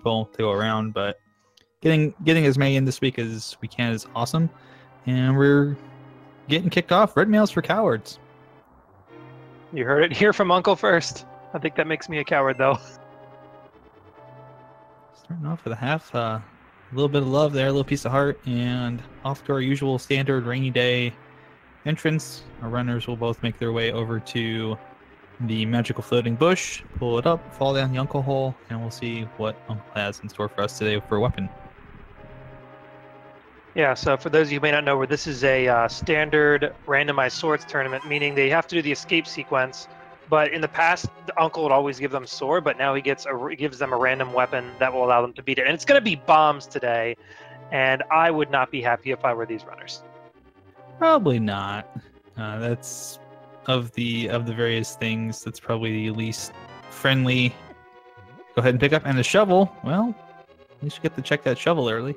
people to go around, but getting as many in this week as we can is awesome. And we're getting kicked off. Red mail's for cowards. You heard it here from Uncle first. I think that makes me a coward, though. Starting off with a half, a little bit of love there, a little piece of heart, and off to our usual standard rainy day entrance. Our runners will both make their way over to the magical floating bush, pull it up, fall down the Uncle hole, and we'll see what Uncle has in store for us today for a weapon. Yeah, so for those of you who may not know, where this is a standard randomized swords tournament, meaning they have to do the escape sequence. But in the past, the Uncle would always give them sword, but now he gives them a random weapon that will allow them to beat it. And it's going to be bombs today, and I would not be happy if I were these runners. Probably not. That's of the various things, that's probably the least friendly. Go ahead and pick up. And the shovel, well, at least you get to check that shovel early.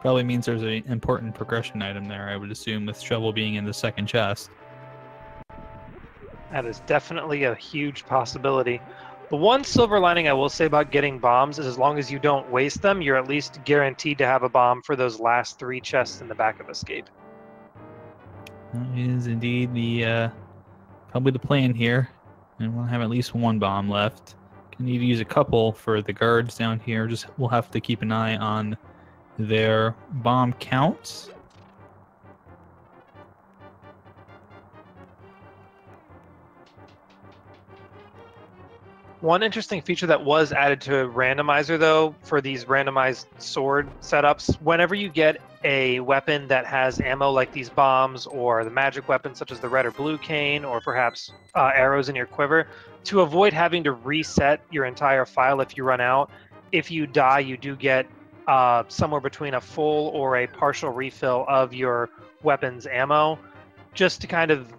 Probably means there's an important progression item there, I would assume, with shovel being in the second chest. That is definitely a huge possibility. The one silver lining I will say about getting bombs is as long as you don't waste them, you're at least guaranteed to have a bomb for those last 3 chests in the back of Escape. That is indeed the probably the plan here. And we'll have at least 1 bomb left. Can need to use a couple for the guards down here. Just we'll have to keep an eye on their bomb counts. One interesting feature that was added to Randomizer, though, for these randomized sword setups, whenever you get a weapon that has ammo like these bombs or the magic weapons such as the red or blue cane or perhaps arrows in your quiver, to avoid having to reset your entire file if you run out, if you die, you do get somewhere between a full or a partial refill of your weapon's ammo, just to kind of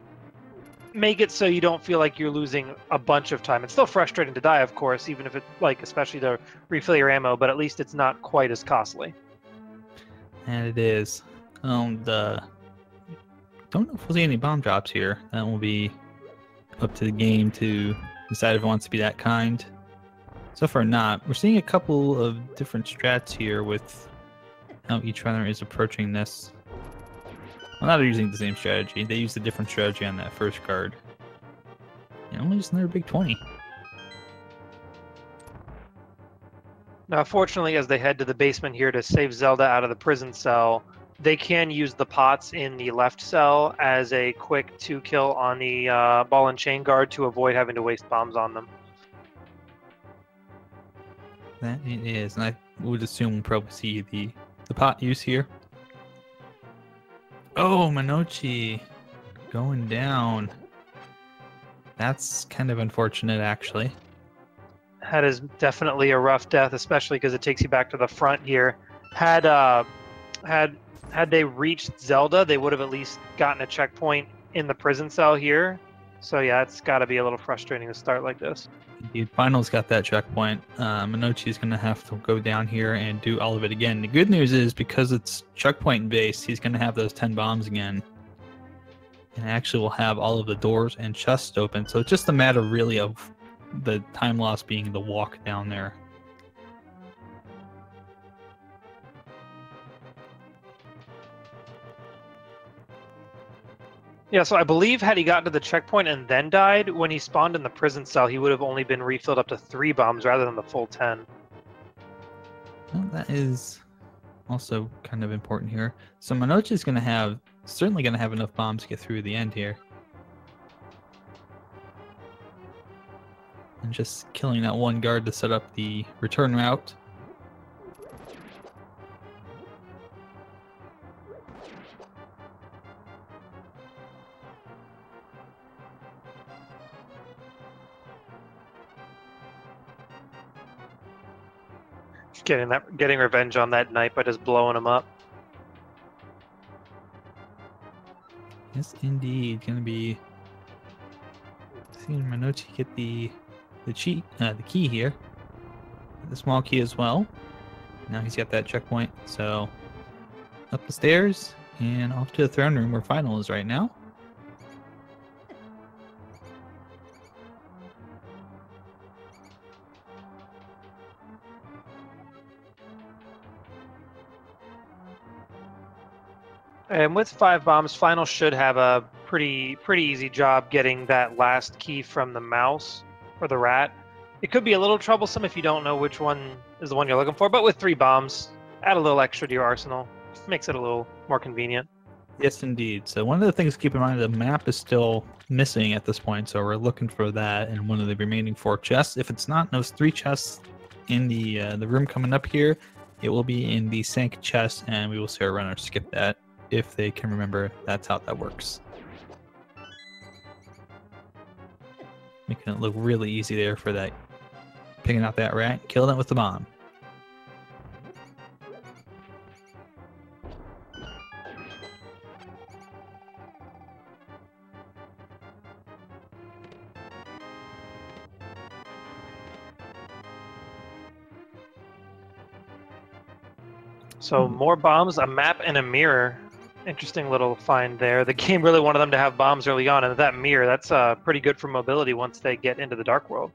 make it so you don't feel like you're losing a bunch of time. It's still frustrating to die, of course, even if it, like, especially to refill your ammo, but at least it's not quite as costly. And it is. Don't know if we'll see any bomb drops here. That will be up to the game to decide if it wants to be that kind. So far not. We're seeing a couple of different strats here with how each runner is approaching this. Well, not using the same strategy. They used a different strategy on that first card. And only just another big 20. Now, fortunately, as they head to the basement here to save Zelda out of the prison cell, they can use the pots in the left cell as a quick 2-kill on the ball and chain guard to avoid having to waste bombs on them. That it is, and I would assume we'll probably see the pot use here. Oh, Monoci going down. That's kind of unfortunate, actually. That is definitely a rough death, especially because it takes you back to the front here. Had they reached Zelda, they would have at least gotten a checkpoint in the prison cell here. So yeah, it's got to be a little frustrating to start like this. Indeed, Final's got that checkpoint. Monoci's going to have to go down here and do all of it again. The good news is, because it's checkpoint based, he's going to have those 10 bombs again. And actually will have all of the doors and chests open. So it's just a matter, really, of the time loss being the walk down there. Yeah, so I believe had he gotten to the checkpoint and then died, when he spawned in the prison cell, he would have only been refilled up to 3 bombs rather than the full 10. Well, that is also kind of important here. So Monoci is going to have, certainly going to have enough bombs to get through the end here. And just killing that one guard to set up the return route. Getting revenge on that knight by just blowing him up. Yes, indeed. Gonna be seeing Monoci get the key here, the small key as well. Now he's got that checkpoint. So up the stairs and off to the throne room where Final is right now. And with 5 bombs, Final should have a pretty easy job getting that last key from the mouse or the rat. It could be a little troublesome if you don't know which one is the one you're looking for, but with 3 bombs, add a little extra to your arsenal. Makes it a little more convenient. Yes, indeed. So one of the things to keep in mind, the map is still missing at this point, so we're looking for that in one of the remaining 4 chests. If it's not in those 3 chests in the room coming up here, it will be in the sank chest, and we will see our runner skip that if they can remember that's how that works. Making it look really easy there for that. Picking out that rat, killing it with the bomb. So more bombs, a map, and a mirror. Interesting little find there. The game really wanted them to have bombs early on, and that mirror, that's pretty good for mobility once they get into the Dark World.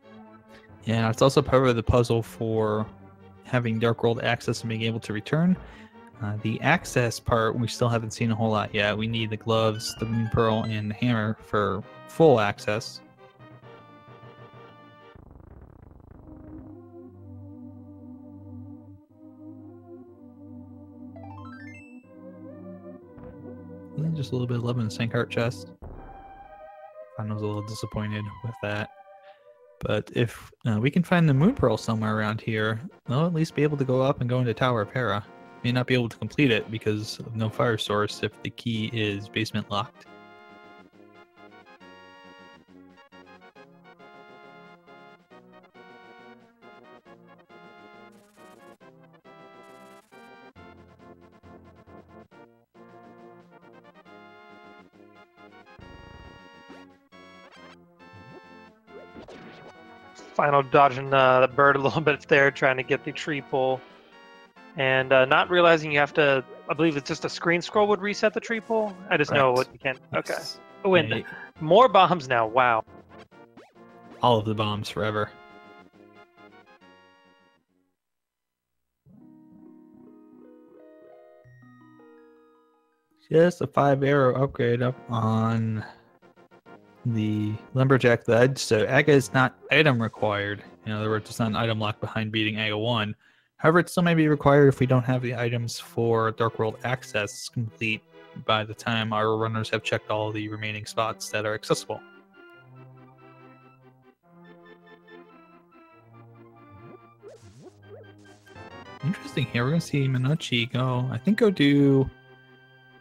Yeah, it's also part of the puzzle for having Dark World access and being able to return. The access part, we still haven't seen a whole lot yet. We need the gloves, the Moon Pearl, and the hammer for full access. Yeah, just a little bit of love in the Sank Heart chest. I was a little disappointed with that. But if we can find the Moon Pearl somewhere around here, they'll at least be able to go up and go into Tower of Hera. May not be able to complete it because of no fire source if the key is basement locked. Final dodging the bird a little bit there, trying to get the tree pull. And not realizing you have to, I believe it's just a screen scroll would reset the tree pull. I just know what you can. Okay. Yes. Oh, and Yeah, more bombs now. Wow. all of the bombs forever. Just a 5 arrow upgrade up on the Lumberjack Ledge. So Aga is not item required. In other words, it's not an item lock behind beating Aga 1. However, it still may be required if we don't have the items for Dark World access complete by the time our runners have checked all the remaining spots that are accessible. Interesting here. We're going to see Monoci go, I think go do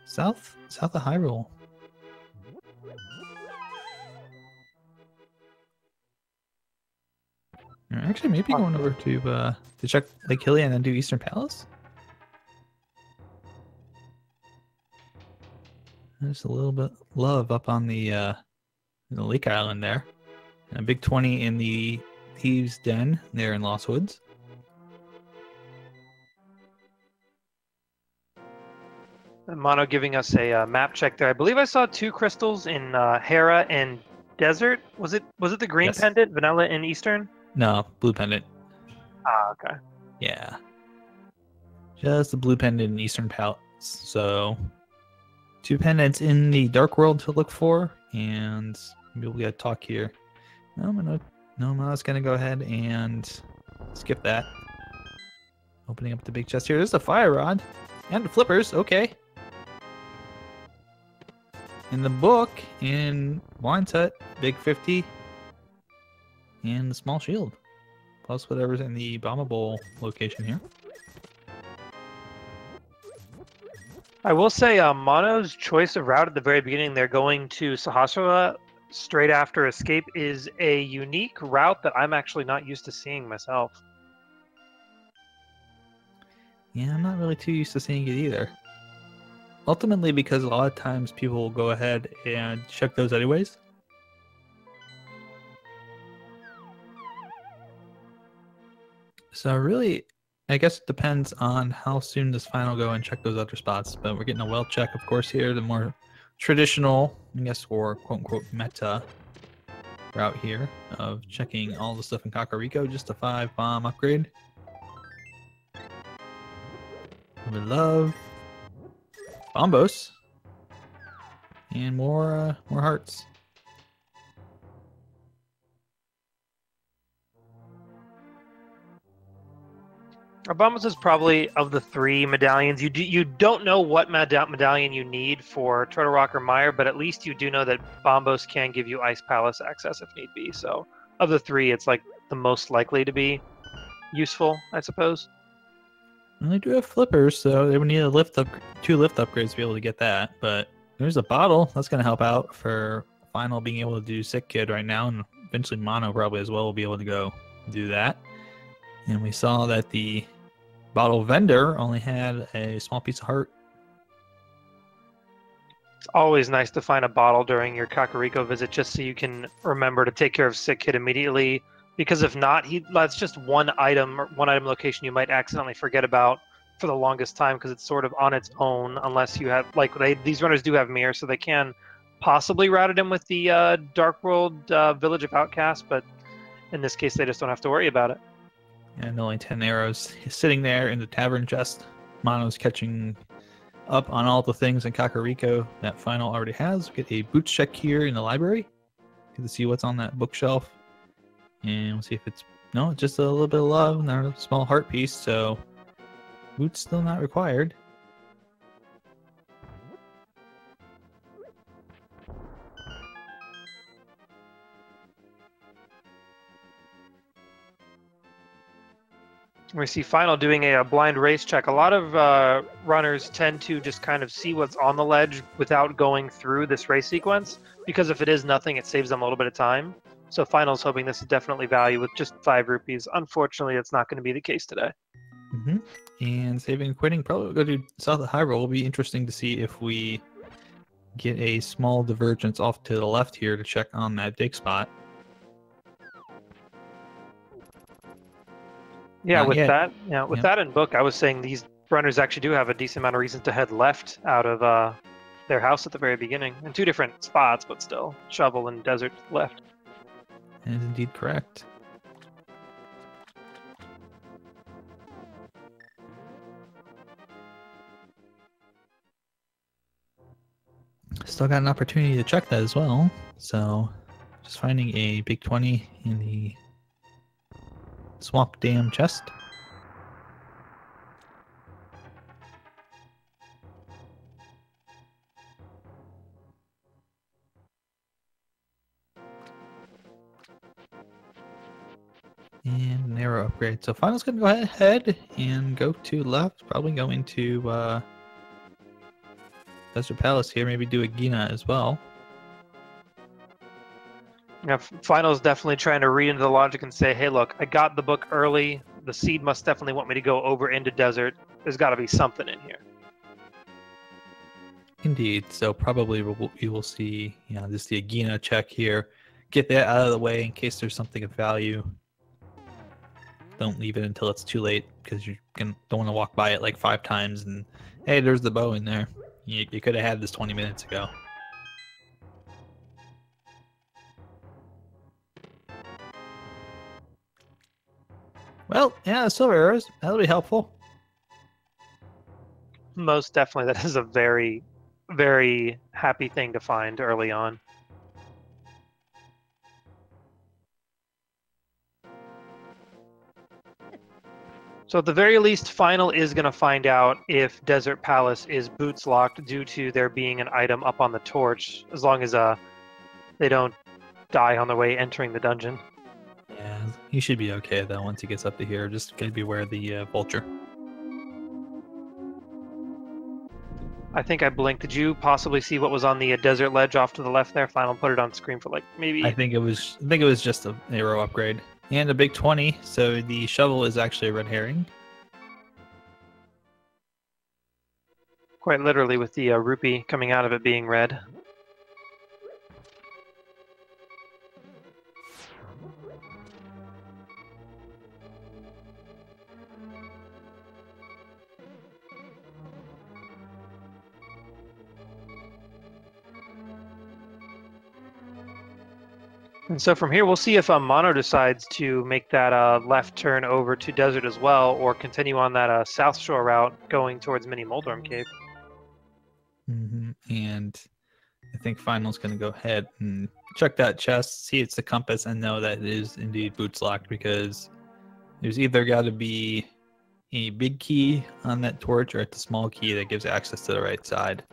south of Hyrule. Or actually, maybe going over to check Lake Hylia and then do Eastern Palace. There's a little bit love up on the Lake Island there. And a big 20 in the Thieves' Den there in Lost Woods. Mono giving us a map check there. I believe I saw 2 crystals in Hera and Desert. Was it the green Yes. pendant, Vanilla and Eastern? No, blue pendant. Ah, okay. Yeah. Just the blue pendant in Eastern Palace. So 2 pendants in the Dark World to look for, and maybe we'll get a talk here. No, I was gonna go ahead and skip that. Opening up the big chest here. There's the fire rod and the flippers. Okay. In the book, in Wine's Hut, big 50, and the small shield, plus whatever's in the bombable location here. I will say Mono's choice of route at the very beginning, they're going to Sahasrara straight after Escape, is a unique route that I'm actually not used to seeing myself. Yeah, I'm not really too used to seeing it either. Ultimately, because a lot of times people will go ahead and check those anyways. So really, I guess it depends on how soon does Final go and check those other spots. But we're getting a well check, of course, here. The more traditional, I guess, or quote-unquote meta route here of checking all the stuff in Kakariko. Just a 5 bomb upgrade. We love Bombos. And more hearts. Bombos is probably, of the 3 medallions, you don't know what medallion you need for Turtle Rock or Mire, but at least you do know that Bombos can give you Ice Palace access if need be. So of the 3, it's like the most likely to be useful, I suppose. And they do have flippers, so they would need a two lift upgrades to be able to get that. But there's a bottle that's going to help out for Final being able to do Sick Kid right now, and eventually Mono probably as well will be able to go do that. And we saw that the bottle vendor only had a small piece of heart. It's always nice to find a bottle during your Kakariko visit just so you can remember to take care of Sick Kid immediately. Because if not, that's just one item location you might accidentally forget about for the longest time because it's sort of on its own unless you have, like, these runners do have mirrors, so they can possibly route it in with the Dark World Village of Outcasts, but in this case they just don't have to worry about it. And only 10 arrows. He's sitting there in the tavern chest. Mono's catching up on all the things in Kakariko that Final already has. We get a boots check here in the library. Get to see what's on that bookshelf. And we'll see if it's... No, just a little bit of love and a small heart piece, so... Boots still not required. We see Final doing a blind race check. A lot of runners tend to just kind of see what's on the ledge without going through this race sequence, because if it is nothing, it saves them a little bit of time. So Final's hoping this is definitely value with just 5 rupees. Unfortunately, it's not going to be the case today. And saving and quitting, probably go to South of Hyrule. Will be interesting to see if we get a small divergence off to the left here to check on that dig spot. Yeah, with that in book, I was saying these runners actually do have a decent amount of reason to head left out of their house at the very beginning. In 2 different spots, but still. Shovel and desert left. That is indeed correct. Still got an opportunity to check that as well. So, just finding a big 20 in the Swamp Dam chest. And an arrow upgrade. So Final's going to go ahead and go to left. Probably going to Desert Palace here. Maybe do a Gina as well. Yeah, Final's definitely trying to read into the logic and say, hey, look, I got the book early. The seed must definitely want me to go over into desert. There's got to be something in here. Indeed. So probably we will see, just the Agina check here. Get that out of the way in case there's something of value. Don't leave it until it's too late because you don't want to walk by it like 5 times and, hey, there's the bow in there. You could have had this 20 minutes ago. Well, yeah, silver arrows. That'll be helpful. Most definitely. That is a very, very happy thing to find early on. So at the very least, Final is going to find out if Desert Palace is boots locked due to there being an item up on the torch, as long as they don't die on their way entering the dungeon. Yeah, he should be okay though once he gets up to here. Just gotta be aware of the vulture. I think I blinked. Did you possibly see what was on the desert ledge off to the left there? Final put it on screen for like maybe. I think it was just an arrow upgrade and a big 20. So the shovel is actually a red herring. Quite literally, with the rupee coming out of it being red. And so from here, we'll see if Mono decides to make that left turn over to Desert as well, or continue on that South Shore route going towards Mini Moldorm Cave. And I think Final's going to go ahead and check that chest, see it's the compass, and know that it is indeed boots locked, because there's either got to be a big key on that torch or it's a small key that gives access to the right side.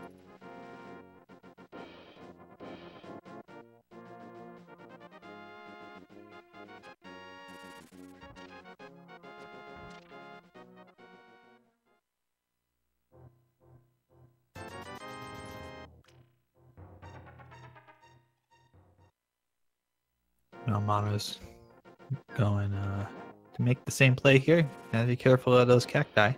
Now Mono's going to make the same play here. Gotta be careful of those cacti.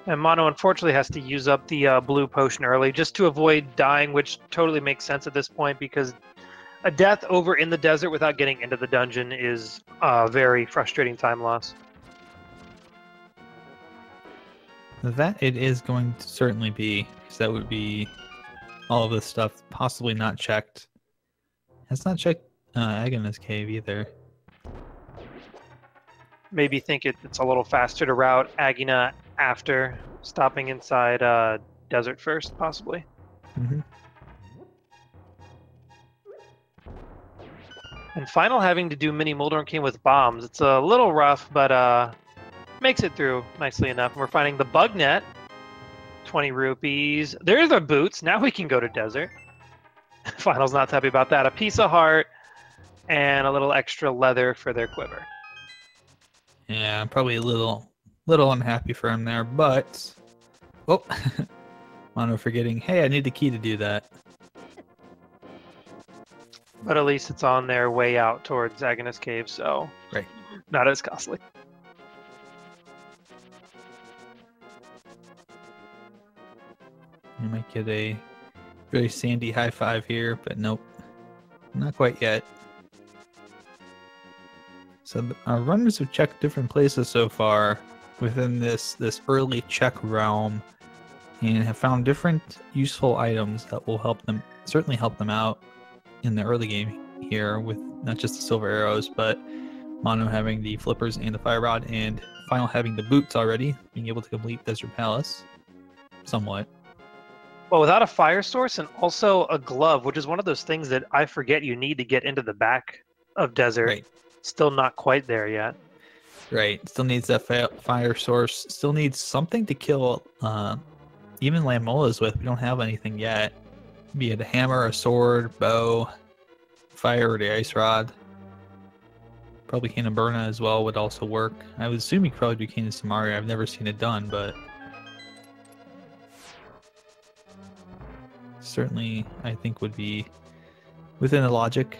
And Mono unfortunately has to use up the blue potion early just to avoid dying, which totally makes sense at this point, because a death over in the desert without getting into the dungeon is a very frustrating time loss. That it is going to certainly be, because that would be all of this stuff possibly not checked. It's not checked Agnes Cave either. Maybe think it's a little faster to route Agina after stopping inside desert first, possibly. Mm-hmm. And Final having to do mini Moldorm King with bombs. It's a little rough, but makes it through nicely enough. And we're finding the bug net. 20 rupees. There's our boots. Now we can go to desert. Final's not happy about that. A piece of heart and a little extra leather for their quiver. Yeah, probably a little unhappy for him there, but oh, Mono forgetting. Hey, I need the key to do that. But at least it's on their way out towards Agnes Cave, so right, not as costly. You might get a very sandy high five here, but nope, not quite yet. So our runners have checked different places so far within this early check realm, and have found different useful items that will certainly help them out in the early game here, with not just the silver arrows, but Mono having the flippers and the fire rod, and Final having the boots already, being able to complete Desert Palace somewhat. Well, without a fire source and also a glove, which is one of those things that I forget you need to get into the back of desert. Right. Still not quite there yet. Right. Still needs that fire source. Still needs something to kill even Lamolas with. We don't have anything yet. Be it a hammer, a sword, bow, fire, or the ice rod. Probably Cane of Burna as well would also work. I would assume you could probably do Cane of Samaria. I've never seen it done, but certainly I think would be within the logic.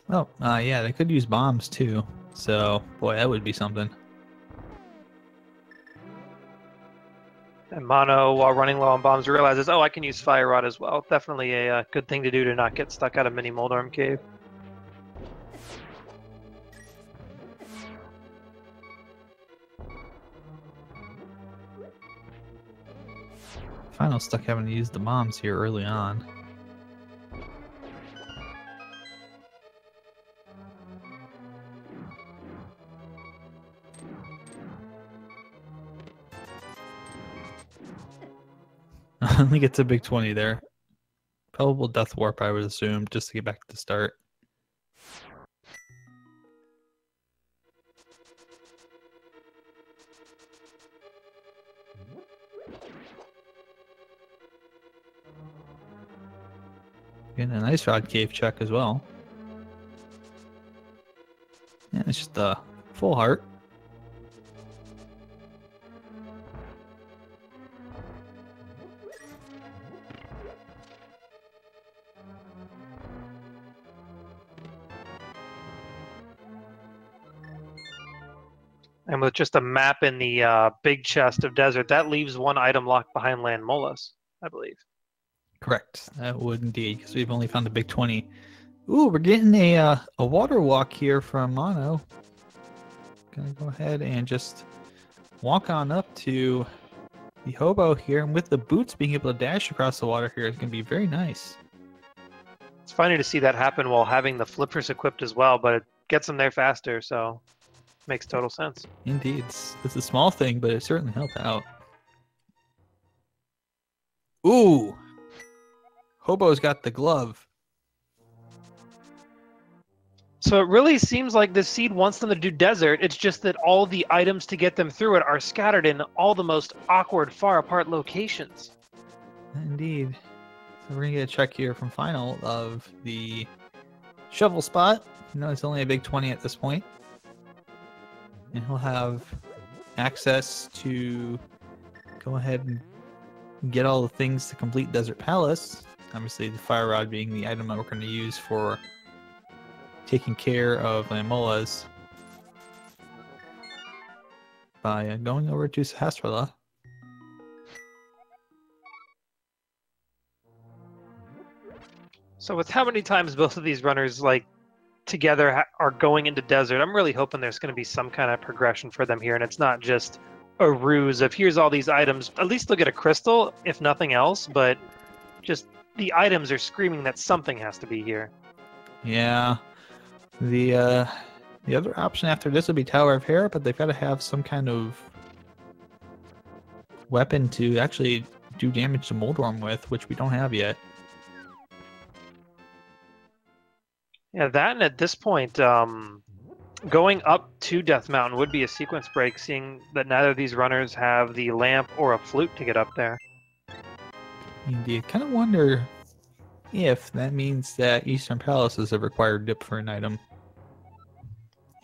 Oh, yeah, they could use bombs too. So, boy, that would be something. And Mono, while running low on bombs, realizes, oh, I can use Fire Rod as well. Definitely a good thing to do to not get stuck out of Mini Moldorm Cave. Final stuck having to use the bombs here early on. Only gets a big 20 there. Probable death warp, I would assume, just to get back to the start. Getting a nice rod cave check as well. And it's just a full heart. And with just a map in the big chest of desert, that leaves one item locked behind Land Molas, I believe. Correct. That would indeed, because we've only found the big 20. Ooh, we're getting a water walk here from Mono. Gonna go ahead and just walk on up to the hobo here, and with the boots being able to dash across the water here is going to be very nice. It's funny to see that happen while having the flippers equipped as well, but it gets them there faster, so makes total sense. Indeed, it's a small thing, but it certainly helped out. Ooh! Hobo's got the glove. So it really seems like this seed wants them to do desert. It's just that all the items to get them through it are scattered in all the most awkward, far apart locations. Indeed. So we're going to get a check here from Final of the shovel spot. No, it's only a big 20 at this point. And he'll have access to go ahead and get all the things to complete Desert Palace. Obviously, the Fire Rod being the item that we're going to use for taking care of Lamola's by going over to Sahasrara. So with how many times both of these runners together are going into desert, I'm really hoping there's going to be some kind of progression for them here, and it's not just a ruse of here's all these items. At least they'll get a crystal, if nothing else, but just the items are screaming that something has to be here. Yeah. The other option after this would be Tower of Hera, but they've got to have some kind of weapon to actually do damage to Moldorm with, which we don't have yet. Yeah, that, and at this point, going up to Death Mountain would be a sequence break, seeing that neither of these runners have the lamp or a flute to get up there. Indeed. Kind of wonder if that means that Eastern Palace is a required dip for an item.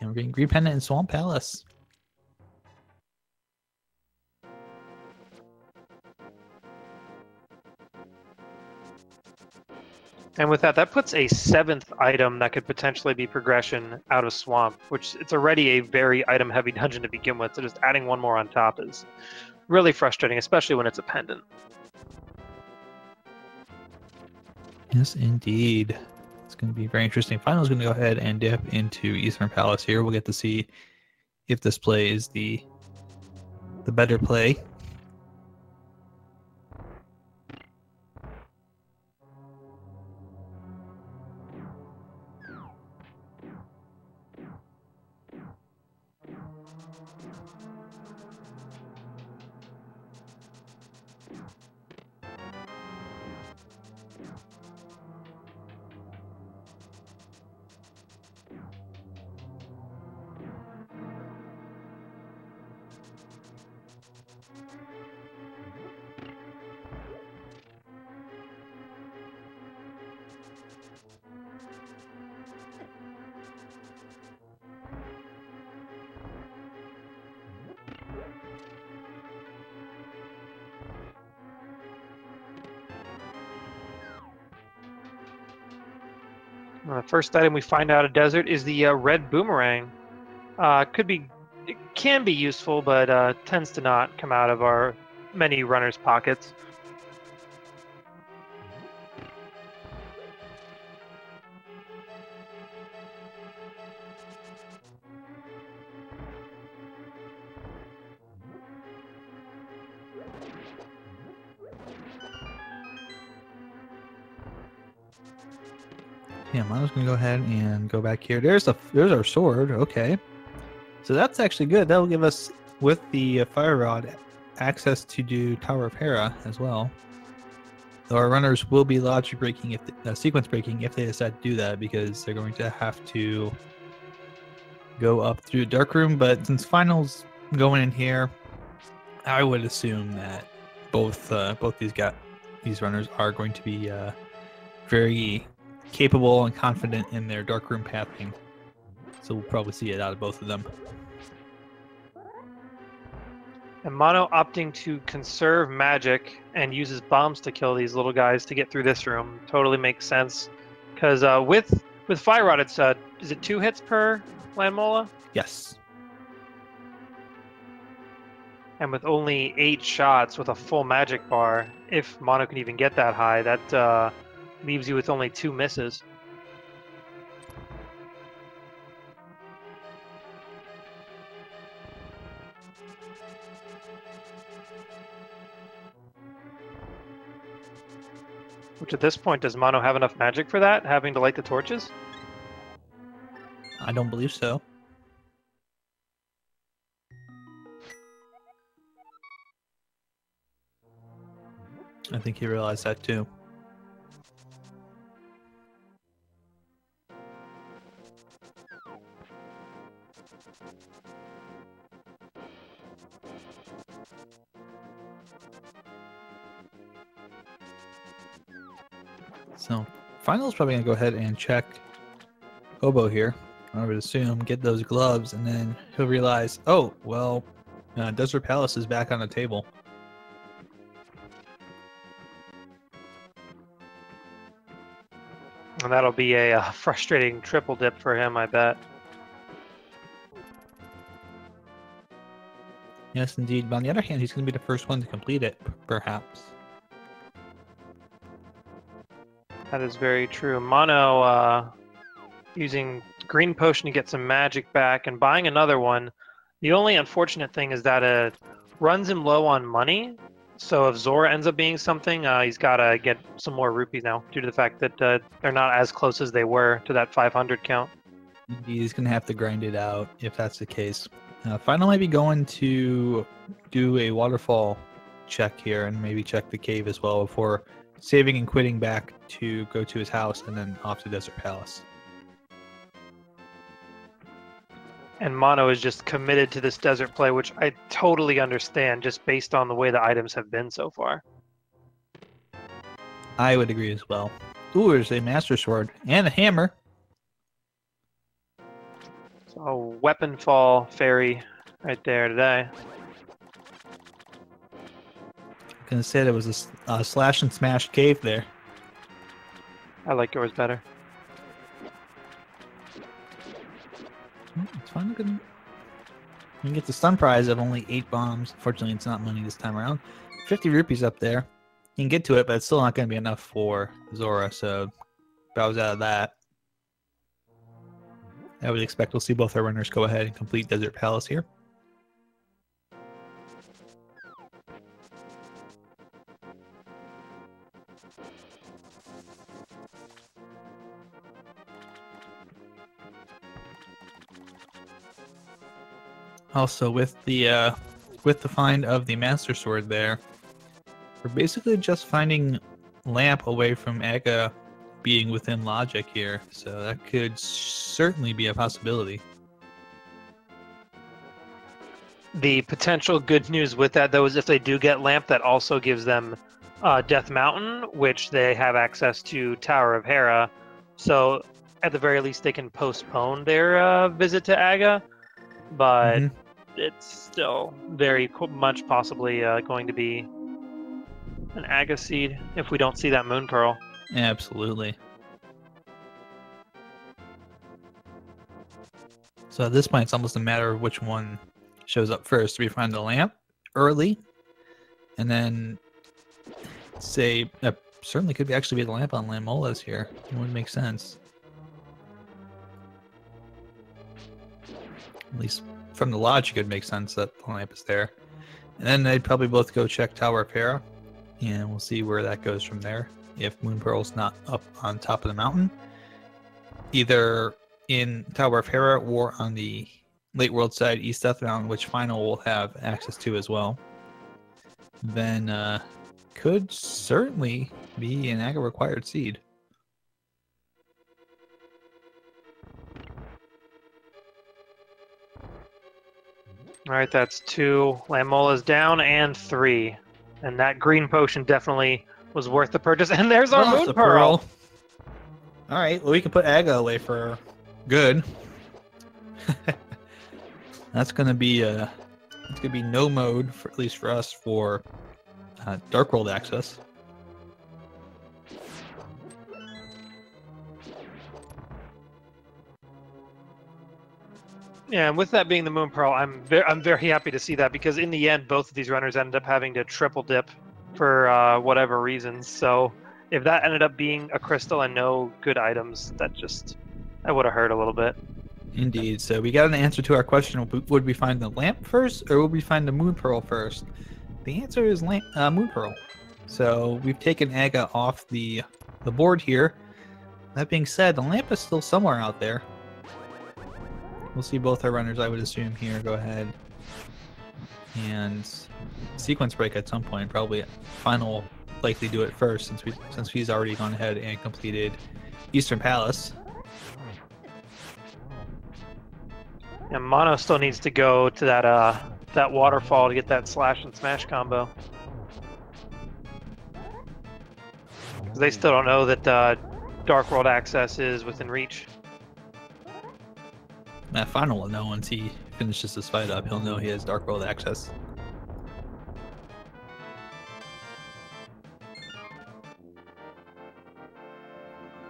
And we're getting Green Pendant and Swamp Palace. And with that, that puts a 7th item that could potentially be progression out of Swamp, which it's already a very item-heavy dungeon to begin with, so just adding one more on top is really frustrating, especially when it's a pendant. Yes, indeed. It's going to be very interesting. Final's going to go ahead and dip into Eastern Palace here. We'll get to see if this play is the better play. The first item we find out of desert is the red boomerang. It can be useful, but tends to not come out of our many runners' pockets. Yeah, Mono's gonna go ahead and go back here. There's our sword. Okay, so that's actually good. That'll give us, with the fire rod, access to do Tower of Hera as well. Though our runners will be logic breaking, if sequence breaking, if they decide to do that, because they're going to have to go up through the dark room. But since Final's going in here, I would assume that both these runners are going to be very capable and confident in their darkroom pathing, so we'll probably see it out of both of them. And Mono opting to conserve magic and uses bombs to kill these little guys to get through this room totally makes sense, because with Fire Rod, it's is it 2 hits per Landmola? Yes. And with only 8 shots with a full magic bar, if Mono can even get that high, that leaves you with only 2 misses. Which at this point, does Mono have enough magic for that, having to light the torches? I don't believe so. I think he realized that too. So, Final's probably gonna go ahead and check Oboe here. I would assume get those gloves, and then he'll realize, oh well, Desert Palace is back on the table. And that'll be a frustrating triple dip for him, I bet. Yes, indeed. But on the other hand, he's going to be the first one to complete it, perhaps. That is very true. Mono using green potion to get some magic back and buying another one. The only unfortunate thing is that it runs him low on money. So if Zora ends up being something, he's got to get some more rupees now due to the fact that they're not as close as they were to that 500 count. He's going to have to grind it out if that's the case. Final might be going to do a waterfall check here and maybe check the cave as well before saving and quitting back to go to his house and then off to Desert Palace. And Mono is just committed to this desert play, which I totally understand just based on the way the items have been so far. I would agree as well. Ooh, there's a Master Sword and a hammer. So weapon fall fairy right there today. I'm going to say there was a slash and smash cave there. I like yours better. It's fine. You can get the stun prize of only 8 bombs. Fortunately, it's not money this time around. 50 rupees up there. You can get to it, but it's still not going to be enough for Zora, so bows out of that. I would expect we'll see both our runners go ahead and complete Desert Palace here. Also, with the find of the Master Sword there, we're basically just finding Lamp away from Aga being within logic here, so that could certainly be a possibility. The potential good news with that, though, is if they do get Lamp, that also gives them Death Mountain, which they have access to Tower of Hera. So, at the very least, they can postpone their visit to Aga, but it's still very much possibly going to be an Aga seed if we don't see that Moon Pearl. Absolutely. So at this point, it's almost a matter of which one shows up first. Do we find the Lamp early, and then say certainly could actually be the Lamp on Lamola's here. It would make sense. At least from the logic, it would make sense that the Lamp is there. And then they'd probably both go check Tower of Hera, and we'll see where that goes from there. If Moon Pearl's not up on top of the mountain, either in Tower of Hera or on the late world side, East Death Mountain, which Final will have access to as well, then could certainly be an Aga required seed. All right, that's 2. Lamola's down and 3. And that green potion definitely was worth the purchase. And there's our Moon Pearl. All right, well, we can put Aga away for good. That's gonna be no mode for at least for us for Dark World access. Yeah, and with that being the Moon Pearl, I'm very happy to see that, because in the end, both of these runners ended up having to triple dip for whatever reasons. So if that ended up being a crystal and no good items, that would have hurt a little bit. Indeed. So we got an answer to our question: would we find the lamp first, or would we find the moon pearl first? The answer is moon pearl. So we've taken Aga off the board here. That being said, the lamp is still somewhere out there. We'll see both our runners, I would assume, here go ahead and sequence break at some point. Probably Final will likely do it first, since he's already gone ahead and completed Eastern Palace. And Mono still needs to go to that waterfall to get that slash and smash combo. Because they still don't know that Dark World access is within reach. That Final will know once he finishes this fight up. He'll know he has Dark World access.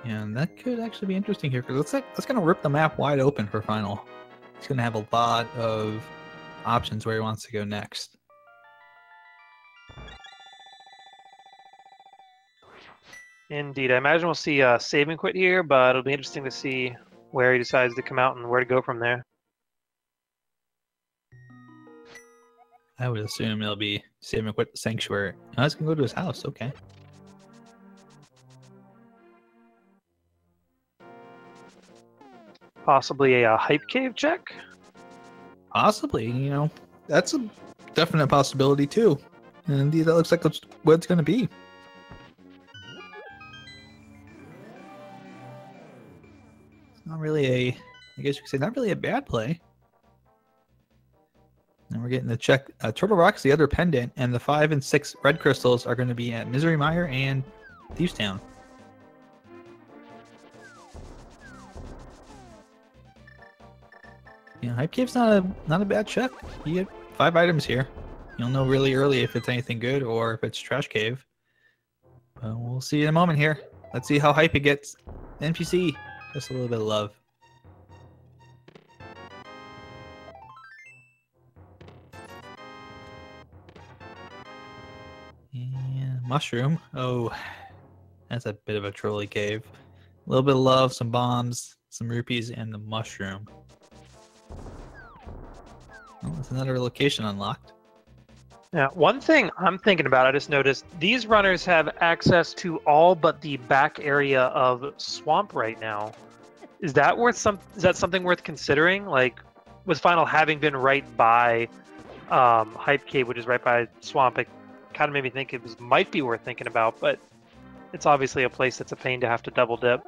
And that could actually be interesting here, because that's going to rip the map wide open for Final. He's going to have a lot of options where he wants to go next. Indeed. I imagine we'll see a save and quit here, but it'll be interesting to see where he decides to come out and where to go from there. I would assume it'll be save and quit the Sanctuary. Oh, he's going to go to his house. Okay. Possibly a hype cave check? Possibly, you know. That's a definite possibility, too. And indeed, that looks like that's what it's going to be. It's not really I guess you could say, not really a bad play. And we're getting the check. Turtle Rock's the other pendant, and the 5 and 6 red crystals are going to be at Misery Mire and Thieves Town. Yeah, Hype Cave's not a bad check. You get 5 items here. You'll know really early if it's anything good or if it's Trash Cave. But we'll see in a moment here. Let's see how hype it gets. NPC, just a little bit of love. And mushroom. Oh, that's a bit of a trolley cave. A little bit of love, some bombs, some rupees, and the mushroom. Oh, that's another location unlocked. Yeah, one thing I'm thinking about, I just noticed, these runners have access to all but the back area of Swamp right now. Is that something worth considering? Like, with Final having been right by Hype Cave, which is right by Swamp, it kind of made me think it might be worth thinking about, but it's obviously a place that's a pain to have to double dip.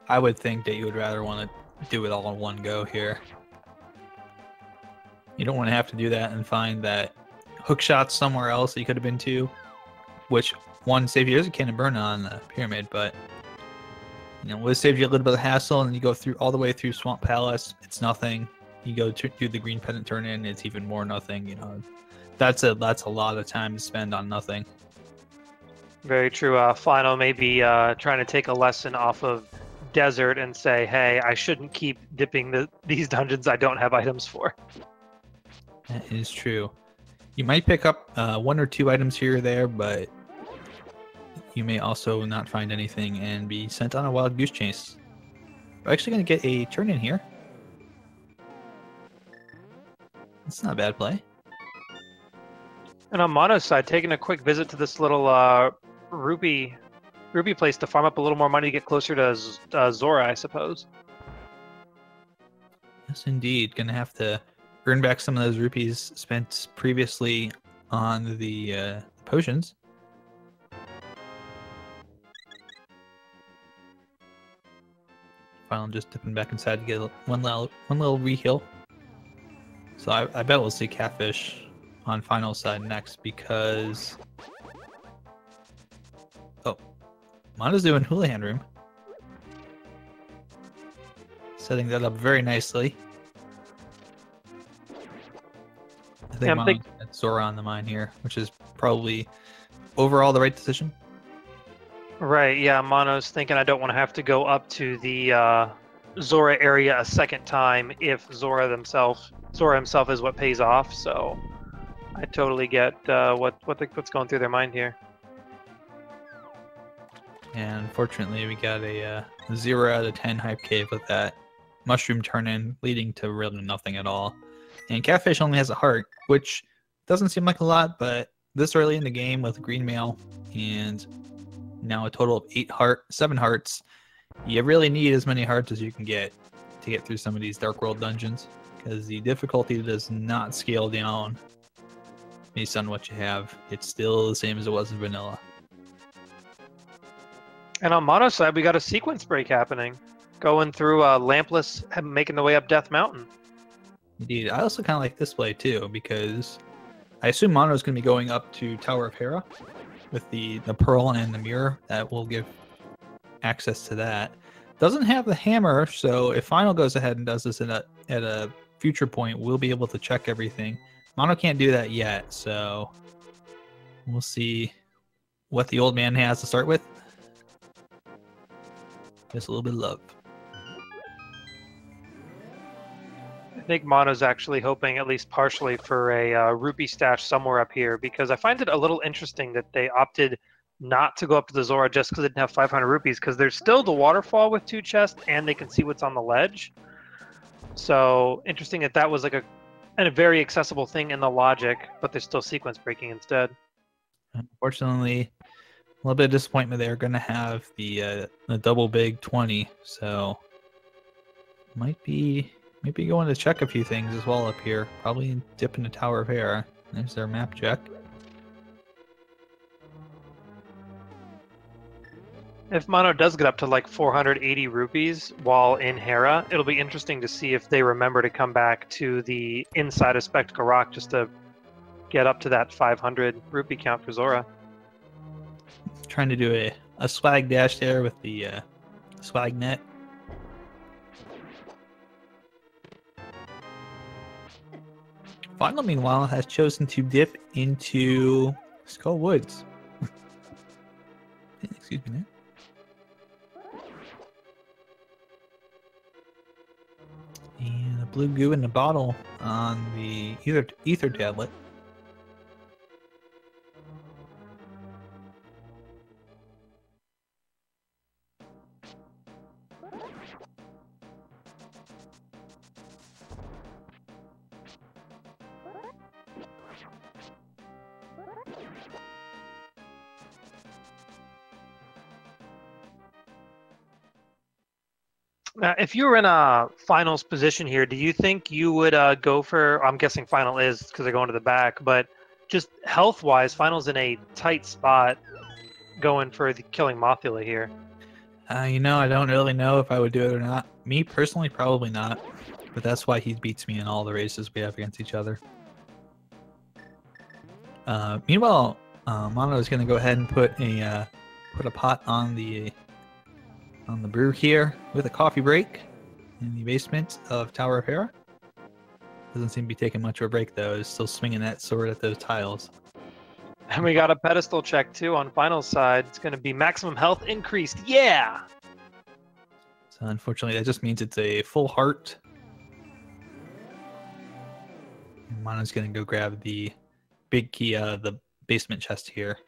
I would think that you would rather want to do it all in one go here. You don't want to have to do that and find that hook shots somewhere else that you could have been to, which one saved you. There's a cannon burn on the pyramid, but you know, would save you a little bit of hassle, and you go through all the way through Swamp Palace. It's nothing. You go to do the green pendant turn in, it's even more nothing. You know, that's a lot of time to spend on nothing. Very true. Final may be trying to take a lesson off of Desert and say, hey, I shouldn't keep dipping these dungeons I don't have items for. That is true. You might pick up 1 or 2 items here or there, but you may also not find anything and be sent on a wild goose chase. We're actually going to get a turn in here. It's not a bad play. And on Mono's side, taking a quick visit to this little rupee place to farm up a little more money to get closer to Zora, I suppose. Yes, indeed. Going to have to earn back some of those rupees spent previously on the potions. Final just dipping back inside to get one little reheal. So I bet we'll see Catfish on Final side next, because Mono's doing Houlihan Room. Setting that up very nicely. I think Mono's got Zora on the mind here, which is probably overall the right decision. Right, yeah, Mono's thinking I don't want to have to go up to the Zora area a second time if Zora himself is what pays off, so I totally get what's going through their mind here. And unfortunately, we got a 0 out of 10 hype cave with that. mushroom turn-in, leading to really nothing at all. And Catfish only has a heart, which doesn't seem like a lot, but this early in the game with green mail and now a total of 7 hearts, you really need as many hearts as you can get to get through some of these Dark World dungeons, because the difficulty does not scale down based on what you have. It's still the same as it was in vanilla. And on Mono's side, we got a sequence break happening, going through Lampless, making the way up Death Mountain. Indeed. I also kind of like this play too, because I assume Mono is going to be going up to Tower of Hera with the pearl and the mirror. That will give access to that. Doesn't have the hammer, so if Final goes ahead and does this at a future point, we'll be able to check everything. Mono can't do that yet, so we'll see what the old man has to start with. Just a little bit of love. I think Mono's actually hoping, at least partially, for a rupee stash somewhere up here, because I find it a little interesting that they opted not to go up to the Zora just because they didn't have 500 rupees, because there's still the waterfall with 2 chests and they can see what's on the ledge. So interesting that that was like a very accessible thing in the logic, but there's still sequence breaking instead. Unfortunately, a little bit of disappointment. They're going to have the double big 20, so might be going to check a few things as well up here. Probably dip into Tower of Hera. There's their map check. If Mono does get up to like 480 rupees while in Hera, it'll be interesting to see if they remember to come back to the inside of Spectacle Rock just to get up to that 500 rupee count for Zora. Trying to do a swag dash there with the swag net. Final, meanwhile, has chosen to dip into Skull Woods. Excuse me there. And a blue goo in the bottle on the ether tablet. Now, if you were in a finals position here, do you think you would go for, I'm guessing final is because they're going to the back, but just health-wise, final's in a tight spot going for the killing Mothula here. I don't really know if I would do it or not. Me personally, probably not. But that's why he beats me in all the races we have against each other. Meanwhile, Mono is going to go ahead and put a pot on the brew here with a coffee break in the basement of Tower of Hera. Doesn't seem to be taking much of a break though. Is still swinging that sword at those tiles. And we got a pedestal check too on finals side. It's going to be maximum health increased. Yeah! So unfortunately that just means it's a full heart. And Mono's going to go grab the big key out of the basement chest here.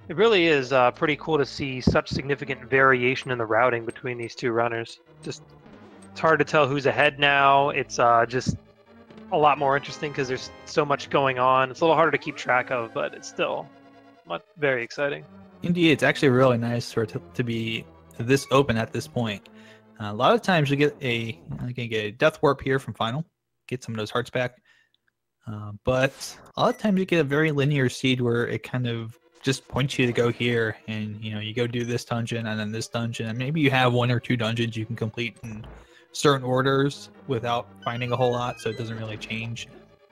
It really is pretty cool to see such significant variation in the routing between these two runners. Just, it's hard to tell who's ahead now. It's just a lot more interesting because there's so much going on. It's a little harder to keep track of, but it's still very exciting. Indeed, it's actually really nice for it to be this open at this point. A lot of times you get a death warp here from final, get some of those hearts back. But a lot of times you get a very linear seed where it kind of just points you to go here, and you go do this dungeon and then this dungeon, and maybe you have 1 or 2 dungeons you can complete in certain orders without finding a whole lot, so it doesn't really change.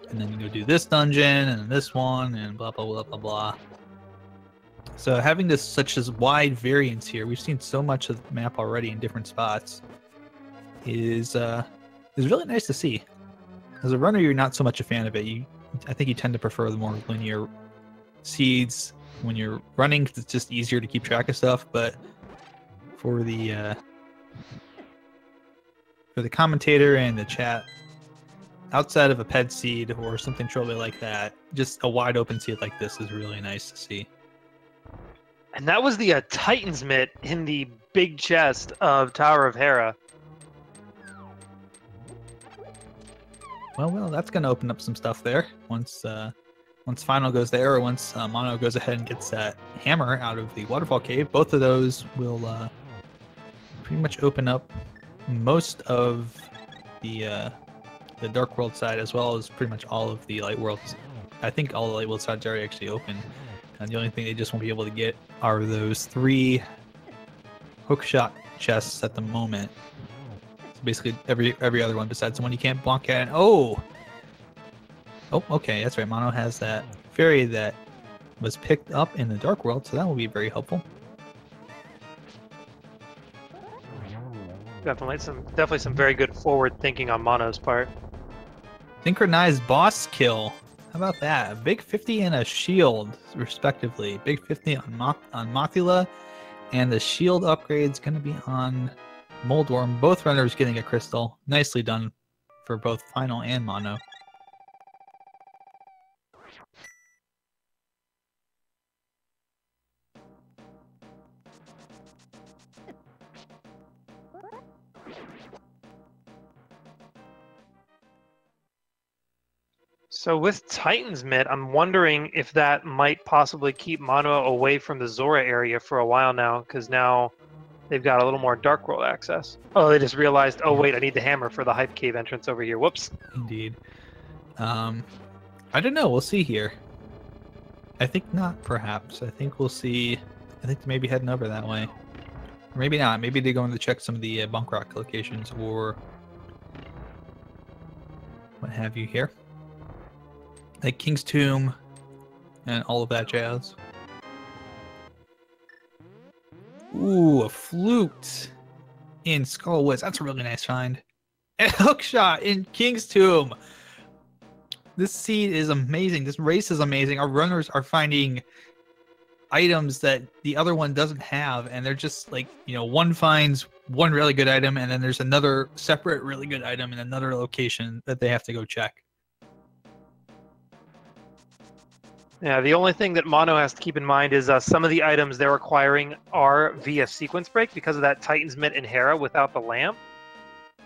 And then you go do this dungeon and this one and blah blah blah blah blah. So having such as wide variance here, we've seen so much of the map already in different spots, is really nice to see. As a runner, you're not so much a fan of it. I think you tend to prefer the more linear seeds when you're running, 'cause it's just easier to keep track of stuff. But for the commentator and the chat, outside of a ped seed or something truly like that, just a wide open seed like this is really nice to see. And that was the Titan's Mitt in the big chest of Tower of Hera. Well, that's going to open up some stuff there. Once Final goes there, or once Mono goes ahead and gets that hammer out of the waterfall cave, both of those will pretty much open up most of the Dark World side, as well as pretty much all of the Light Worlds. I think all the Light World sides are actually open. And the only thing they just won't be able to get are those 3 hookshot chests at the moment. So basically every other one besides the one you can't block at. Oh, okay, that's right. Mono has that fairy that was picked up in the Dark World, so that will be very helpful. Definitely some very good forward thinking on Mono's part. Synchronized boss kill. How about that? A big 50 and a shield, respectively. Big 50 on Mothula, and the shield upgrade's going to be on Moldworm. Both runners getting a crystal. Nicely done for both Final and Mono. So with Titan's Mitt, I'm wondering if that might possibly keep Mono away from the Zora area for a while now, because now they've got a little more Dark World access. Oh, they just realized, oh wait, I need the hammer for the Hype Cave entrance over here. Whoops. Indeed. I don't know. We'll see here. I think not, perhaps. I think we'll see. I think maybe heading over that way. Or maybe not. Maybe they're going to check some of the bunk rock locations or what have you here. Like King's Tomb and all of that jazz. Ooh, a flute in Skullwoods. That's a really nice find. And hookshot in King's Tomb. This seed is amazing. This race is amazing. Our runners are finding items that the other one doesn't have, and they're just like, one finds one really good item, and then there's another separate really good item in another location that they have to go check. Yeah, the only thing that Mono has to keep in mind is some of the items they're acquiring are via sequence break because of that Titan's Mitt in Hera without the lamp.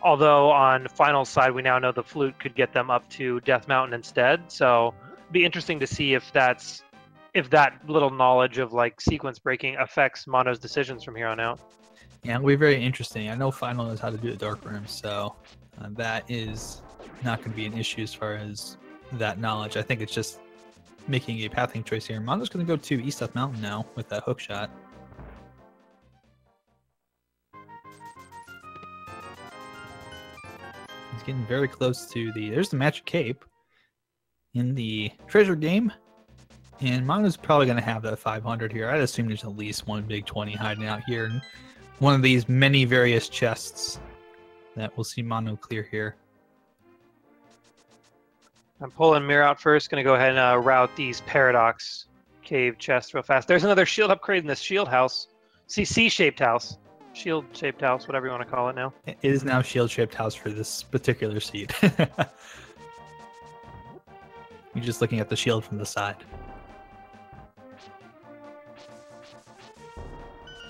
Although on Final's side, we now know the flute could get them up to Death Mountain instead. So it'd be interesting to see if that little knowledge of like sequence breaking affects Mono's decisions from here on out. Yeah, it'll be very interesting. I know Final knows how to do the Dark Room, so that is not going to be an issue as far as that knowledge. I think it's just making a pathing choice here. Mono's going to go to East Death Mountain now with that hook shot. He's getting very close to there's the Magic Cape in the treasure game. And Mono's probably going to have that 500 here. I'd assume there's at least one big 20 hiding out here in one of these many various chests that we'll see Mono clear here. I'm pulling Mirror out first. Going to go ahead and route these Paradox Cave chests real fast. There's another shield upgrade in this shield house. C-shaped house. Shield-shaped house, whatever you want to call it now. It is now shield-shaped house for this particular seed. You're just looking at the shield from the side.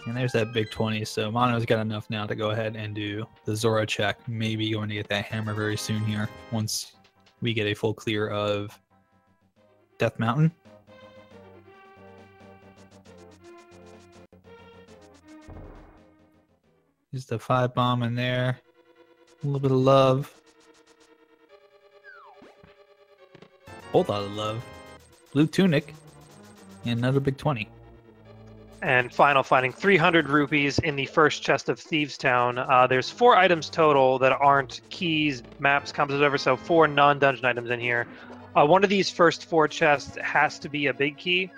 And there's that big 20, so Mono's got enough now to go ahead and do the Zora check. Maybe going to get that hammer very soon here, once we get a full clear of Death Mountain. There's the 5 bomb in there. A little bit of love. Whole lot of love. Blue tunic. And another big 20. And Final finding 300 rupees in the first chest of Thieves Town. There's 4 items total that aren't keys, maps, compasses, whatever, so 4 non-dungeon items in here. One of these first 4 chests has to be a big key,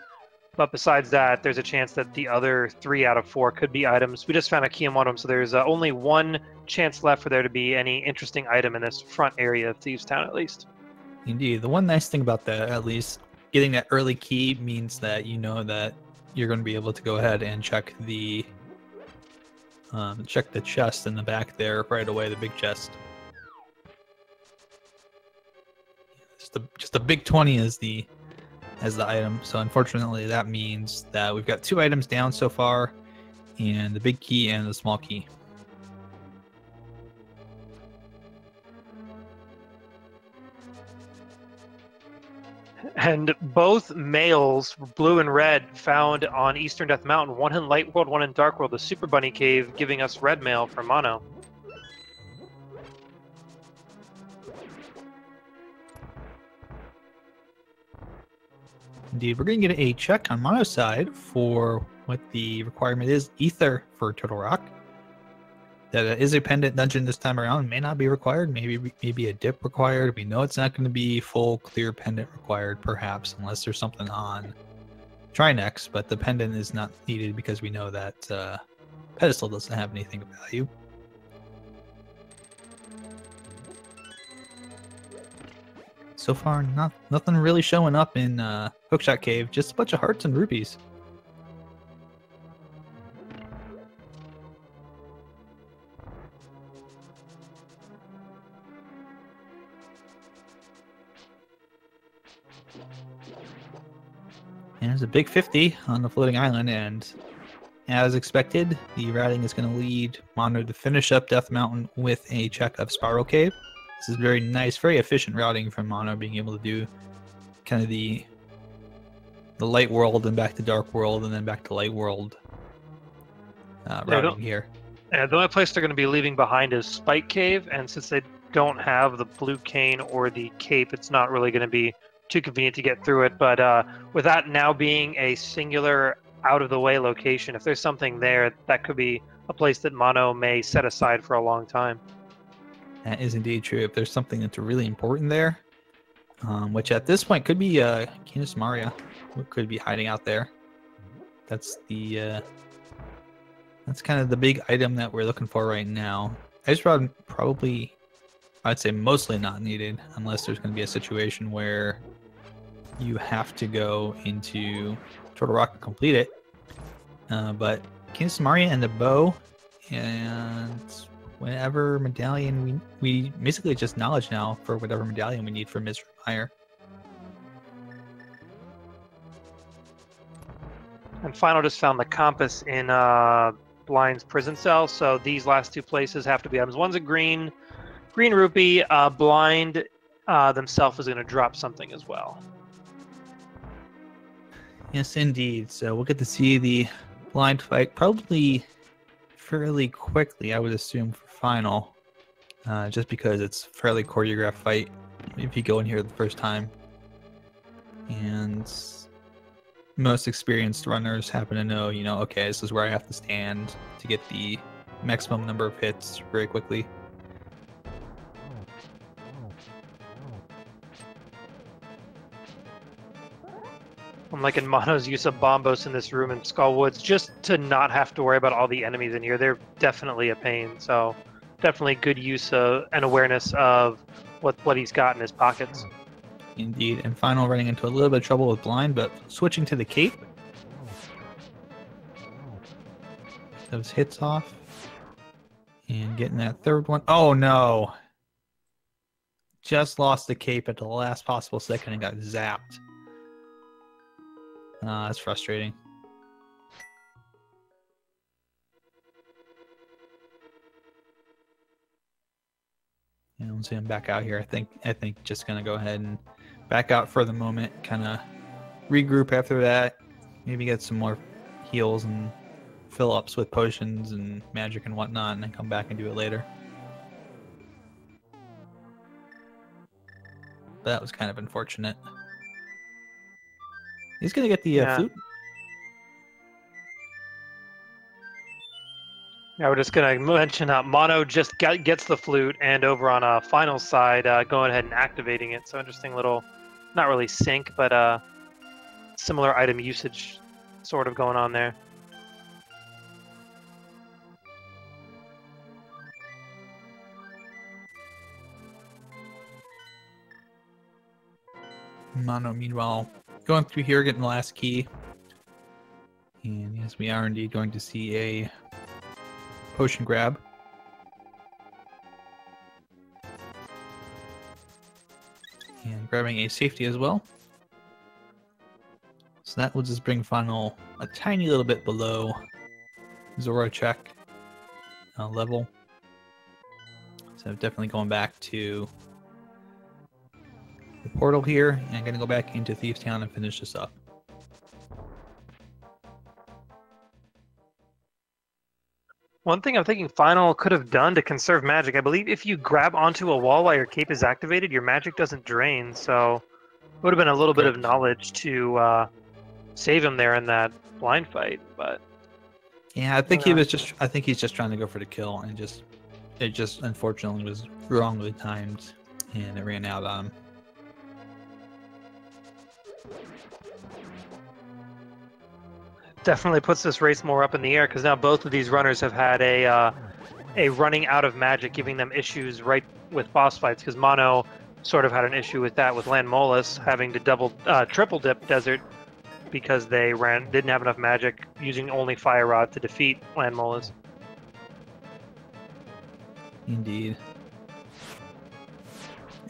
but besides that, there's a chance that the other 3 out of 4 could be items. We just found a key in one of them, so there's only one chance left for there to be any interesting item in this front area of Thieves Town, at least. Indeed. The one nice thing about that, at least, getting that early key means that you know that you're going to be able to go ahead and check the chest in the back there right away, the big chest. just a big 20 as the item. So unfortunately, that means that we've got 2 items down so far, and the big key and the small key. And both males, blue and red, found on Eastern Death Mountain, one in Light World, one in Dark World, the Super Bunny Cave, giving us red mail for Mono. Indeed, we're going to get a check on Mono's side for what the requirement is. Ether for Turtle Rock. That is a pendant dungeon this time around. May not be required. Maybe a dip required. We know it's not going to be full clear pendant required, perhaps, unless there's something on Trinex. But the pendant is not needed because we know that pedestal doesn't have anything of value. So far, nothing really showing up in Hookshot Cave. Just a bunch of hearts and rupees. And there's a big 50 on the floating island, and as expected, the routing is going to lead Mono to finish up Death Mountain with a check of Spiral Cave. This is very nice, very efficient routing from Mono, being able to do kind of the light world and back to dark world and then back to light world routing here. Yeah, the only place they're going to be leaving behind is Spike Cave, and since they don't have the blue cane or the cape, it's not really going to be too convenient to get through it. But with that now being a singular out-of-the-way location, if there's something there, that could be a place that Mono may set aside for a long time. That is indeed true. If there's something that's really important there, which at this point could be Canis Maria, who could be hiding out there. That's the that's kind of the big item that we're looking for right now. Ice Rod probably, I'd say mostly not needed, unless there's going to be a situation where you have to go into Turtle Rock to complete it. But Canis Maria and the bow, and whatever medallion we basically just knowledge now for whatever medallion we need for Mr. Meyer. And Final just found the compass in Blind's prison cell, so these last 2 places have to be items. One's a green rupee. Blind themselves is going to drop something as well. Yes, indeed. So we'll get to see the Blind fight probably fairly quickly, I would assume, for Final, just because it's a fairly choreographed fight if you go in here the first time. And most experienced runners happen to know, okay, this is where I have to stand to get the maximum number of hits very quickly. Unlike in Mono's use of Bombos in this room in Skull Woods, just to not have to worry about all the enemies in here, they're definitely a pain. So definitely good use of and awareness of what he's got in his pockets. Indeed, and Final running into a little bit of trouble with Blind, but switching to the cape. Those hits off. And getting that third one. Oh no! Just lost the cape at the last possible second and got zapped. That's frustrating. And we'll see him back out here. I think just gonna go ahead and back out for the moment, kind of regroup after that, maybe get some more heals and fill ups with potions and magic and whatnot, and then come back and do it later. But that was kind of unfortunate. He's gonna get the flute. Yeah, we're just gonna mention Mono just gets the flute, and over on a Final side, going ahead and activating it. So interesting little, not really sync, but similar item usage sort of going on there. Mono, meanwhile, going through here, getting the last key. And yes, we are indeed going to see a potion grab. And grabbing a safety as well. So that will just bring Final a tiny little bit below Zora check level. So definitely going back to the portal here, and I'm going to go back into Thieves Town and finish this up. One thing I'm thinking Final could have done to conserve magic, I believe if you grab onto a wall while your cape is activated, your magic doesn't drain, so it would have been a little bit of knowledge to save him there in that blind fight, but... Yeah, I think he's just trying to go for the kill, and it just unfortunately was wrongly timed, and it ran out on him. Definitely puts this race more up in the air, because now both of these runners have had a running out of magic, giving them issues right with boss fights, because Mono sort of had an issue with that with Landmolus having to triple dip Desert because they didn't have enough magic, using only Fire Rod to defeat Landmolus. Indeed.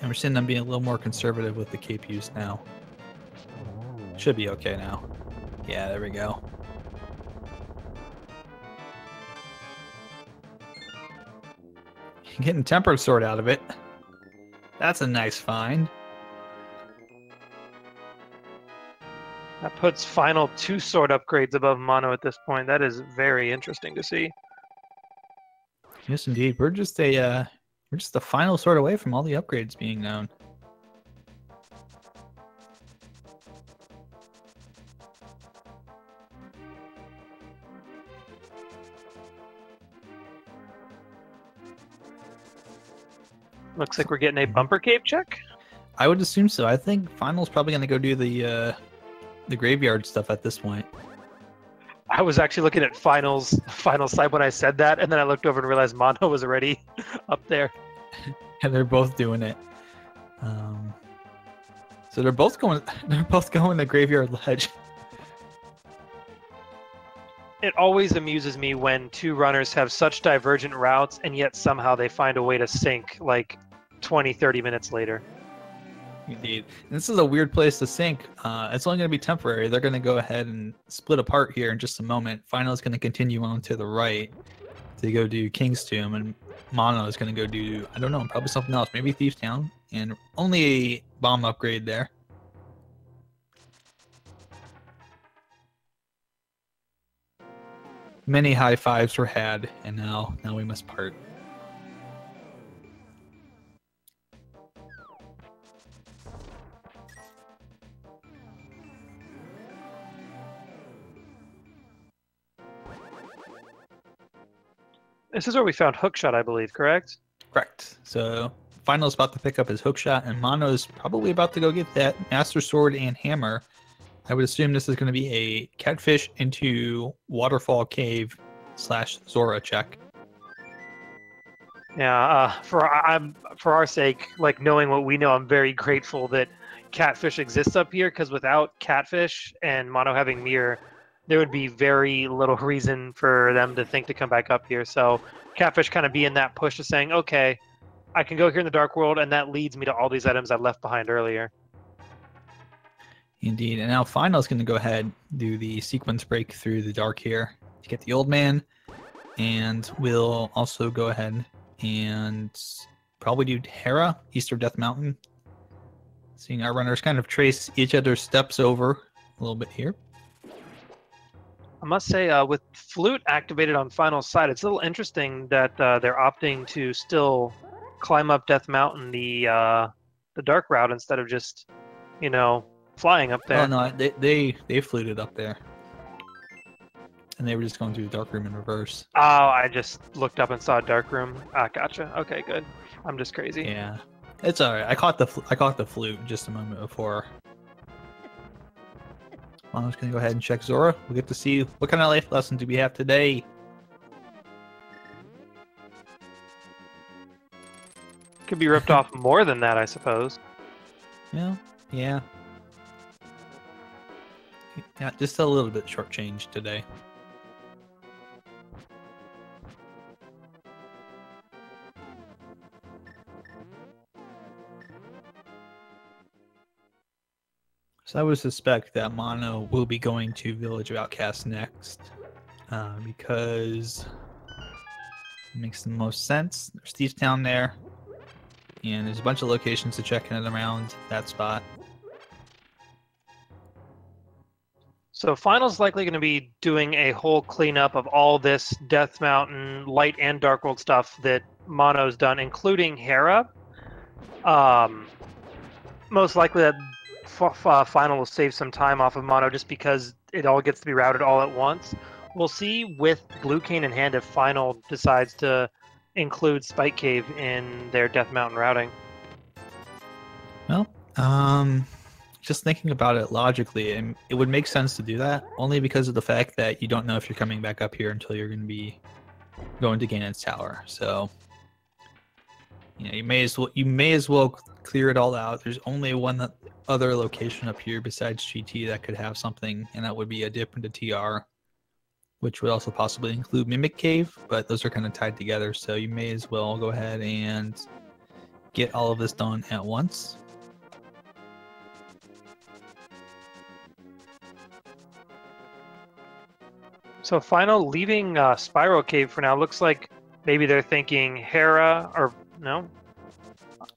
And we're seeing them being a little more conservative with the cape use now. Should be okay now. Yeah, there we go. Getting Tempered Sword out of it. That's a nice find. That puts Final 2 sword upgrades above Mono at this point. That is very interesting to see. Yes, indeed. We're just a final sword away from all the upgrades being known. Looks like we're getting a bumper cape check. I would assume so. I think Final's probably going to go do the graveyard stuff at this point. I was actually looking at Final's side when I said that, and then I looked over and realized Mono was already up there. And they're both doing it. So they're both going to graveyard ledge. It always amuses me when two runners have such divergent routes, and yet somehow they find a way to sync like 20-30 minutes later. Indeed. And this is a weird place to sync. It's only going to be temporary. They're going to go ahead and split apart here in just a moment. Final is going to continue on to the right to go do King's Tomb, and Mono is going to go do, I don't know, probably something else. Maybe Thieves Town, and only a bomb upgrade there. Many high fives were had, and now we must part. This is where we found Hookshot, I believe, correct? Correct. So Final's about to pick up his Hookshot, and Mono's probably about to go get that Master Sword and Hammer. I would assume this is going to be a Catfish into Waterfall Cave / Zora check. Yeah, for our sake, like knowing what we know, I'm very grateful that Catfish exists up here, because without Catfish and Mono having Mirror, there would be very little reason for them to think to come back up here. So Catfish kind of be in that push of saying, okay, I can go here in the Dark World, and that leads me to all these items I left behind earlier. Indeed. And now Final's going to go ahead do the sequence break through the dark here to get the Old Man. And we'll also go ahead and probably do Hera, East of Death Mountain. Seeing our runners kind of trace each other's steps over a little bit here. I must say, with Flute activated on Final's side, it's a little interesting that they're opting to still climb up Death Mountain the dark route instead of just, flying up there. Oh no, they fluted up there, and they were just going through the dark room in reverse. Oh, I just looked up and saw a dark room. Ah, gotcha. Okay, good. I'm just crazy. Yeah, it's all right. I caught the flute just a moment before. I'm just gonna go ahead and check Zora. We'll get to see what kind of life lesson do we have today. Could be ripped off more than that, I suppose. Yeah. Yeah, just a little bit shortchanged today. So I would suspect that Mono will be going to Village of Outcasts next, because it makes the most sense. There's Thieves Town there, and there's a bunch of locations to check in and around that spot. So Final's likely going to be doing a whole cleanup of all this Death Mountain, Light and Dark World stuff that Mono's done, including Hera. Most likely that Final will save some time off of Mono just because it all gets to be routed all at once. We'll see with Blue Cane in hand if Final decides to include Spike Cave in their Death Mountain routing. Well, just thinking about it logically, it would make sense to do that, only because of the fact that you don't know if you're coming back up here until you're going to be going to Ganon's Tower. So, you may as well clear it all out. There's only one other location up here besides GT that could have something, and that would be a dip into TR, which would also possibly include Mimic Cave, but those are kind of tied together, so you may as well go ahead and get all of this done at once. So Final leaving Spiral Cave for now. Looks like maybe they're thinking Hera, or no?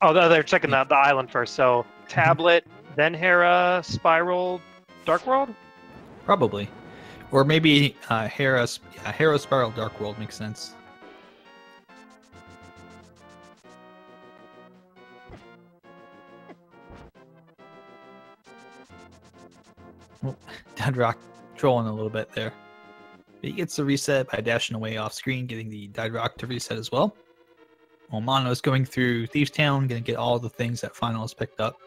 Oh, they're checking the island first. So Tablet, then Hera, Spiral, Dark World? Probably. Or maybe Hera, Spiral, Dark World makes sense. Oh, Dead Rock trolling a little bit there. But he gets the reset by dashing away off screen, getting the Dead Rock to reset as well. While Mono's going through Thieves Town, going to get all the things that Final has picked up.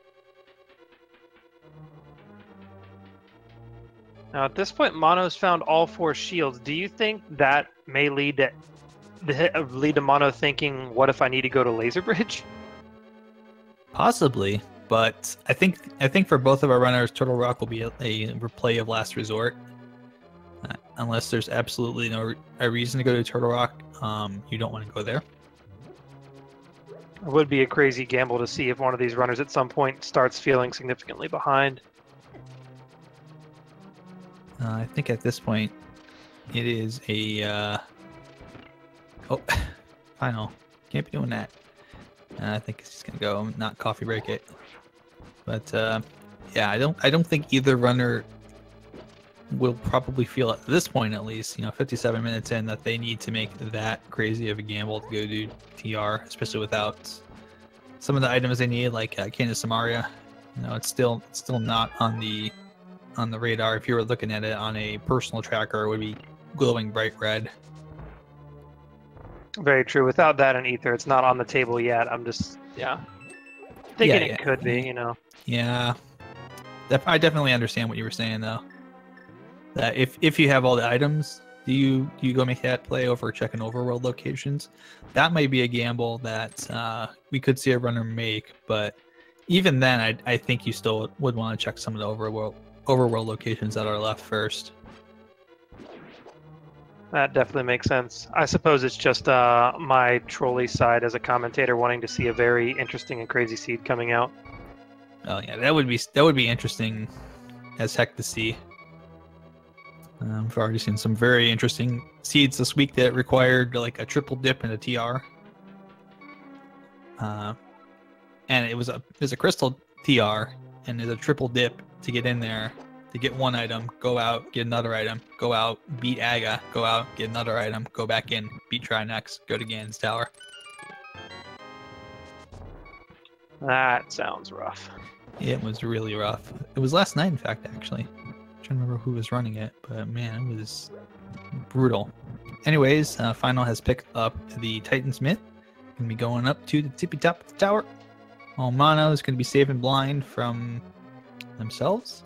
Now at this point, Mono's found all 4 shields. Do you think that may lead to Mono thinking, "What if I need to go to Laser Bridge?" Possibly, but I think for both of our runners, Turtle Rock will be a replay of last resort. Unless there's absolutely no reason to go to Turtle Rock, you don't want to go there. It would be a crazy gamble to see if one of these runners at some point starts feeling significantly behind. I think at this point, it is a... Oh, Final. Can't be doing that. I think it's just going to go not coffee break it. But, yeah, I don't think either runner will probably feel at this point, at least, 57 minutes in, that they need to make that crazy of a gamble to go do TR, especially without some of the items they need, like Candace Samaria. It's still not on the radar. If you were looking at it on a personal tracker, it would be glowing bright red. Very true. Without that in Ether, it's not on the table yet. I'm just, thinking it could be, Yeah. I definitely understand what you were saying, though. That if you have all the items, do you go make that play over checking overworld locations? That might be a gamble that we could see a runner make, but even then, I think you still would want to check some of the overworld locations that are left first. That definitely makes sense. I suppose it's just my trolley side as a commentator wanting to see a very interesting and crazy seed coming out. Oh yeah, that would be interesting as heck to see. I've already seen some very interesting seeds this week that required like a triple dip and a TR. And it was a crystal TR, and there's a triple dip to get in there to get one item, go out, get another item, go out, beat Aga, go out, get another item, go back in, beat Trinex, go to Ganon's Tower. That sounds rough. It was really rough. It was last night, in fact, actually. I'm trying to remember who was running it, but man, it was brutal. Anyways, Final has picked up the Titan's Myth. Gonna be going up to the tippy top of the tower. While Mono is gonna be saving blind from themselves.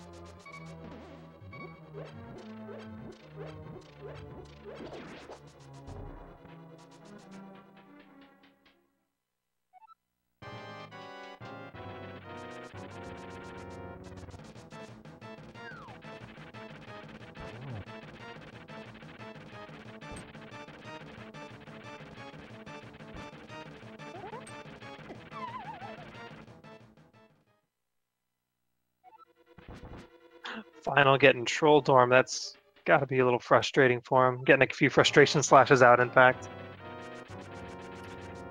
Final getting Troll Dorm. That's got to be a little frustrating for him. Getting a few frustration slashes out, in fact.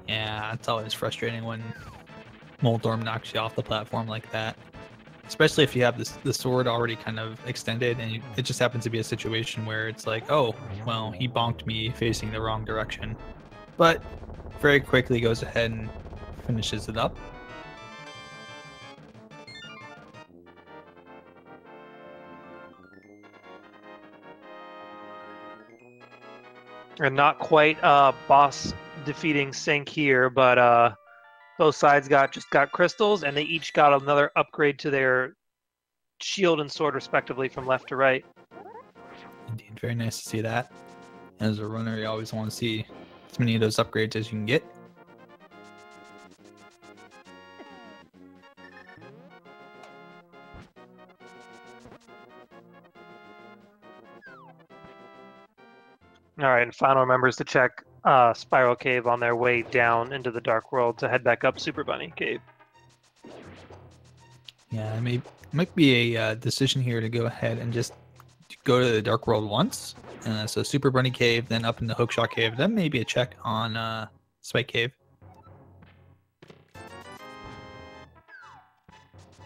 Yeah, it's always frustrating when Moldorm knocks you off the platform like that. Especially if you have the sword already kind of extended and it just happens to be a situation where it's like, oh, well, he bonked me facing the wrong direction. But very quickly goes ahead and finishes it up. And not quite boss defeating sync here, but both sides got crystals, and they each got another upgrade to their shield and sword respectively from left to right. Indeed, very nice to see that. As a runner, you always want to see as many of those upgrades as you can get. All right, and Final remembers to check Spiral Cave on their way down into the Dark World to head back up Super Bunny Cave. Yeah, it might be a decision here to go ahead and just go to the Dark World once. So Super Bunny Cave, then up in the Hookshot Cave, then maybe a check on Spike Cave.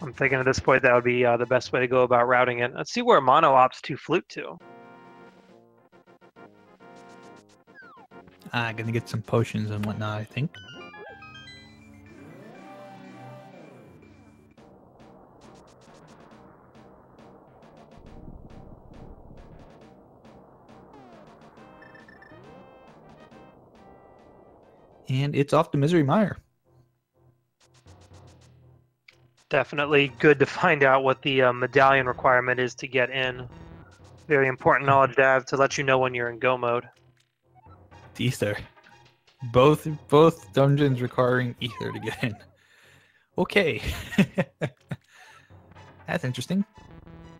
I'm thinking at this point that would be the best way to go about routing it. Let's see where Mono opts to flute to. Gonna get some potions and whatnot, I think. And it's off to Misery Mire. Definitely good to find out what the medallion requirement is to get in. Very important knowledge to have to let you know when you're in go mode. Ether. Both dungeons requiring ether to get in. Okay. That's interesting.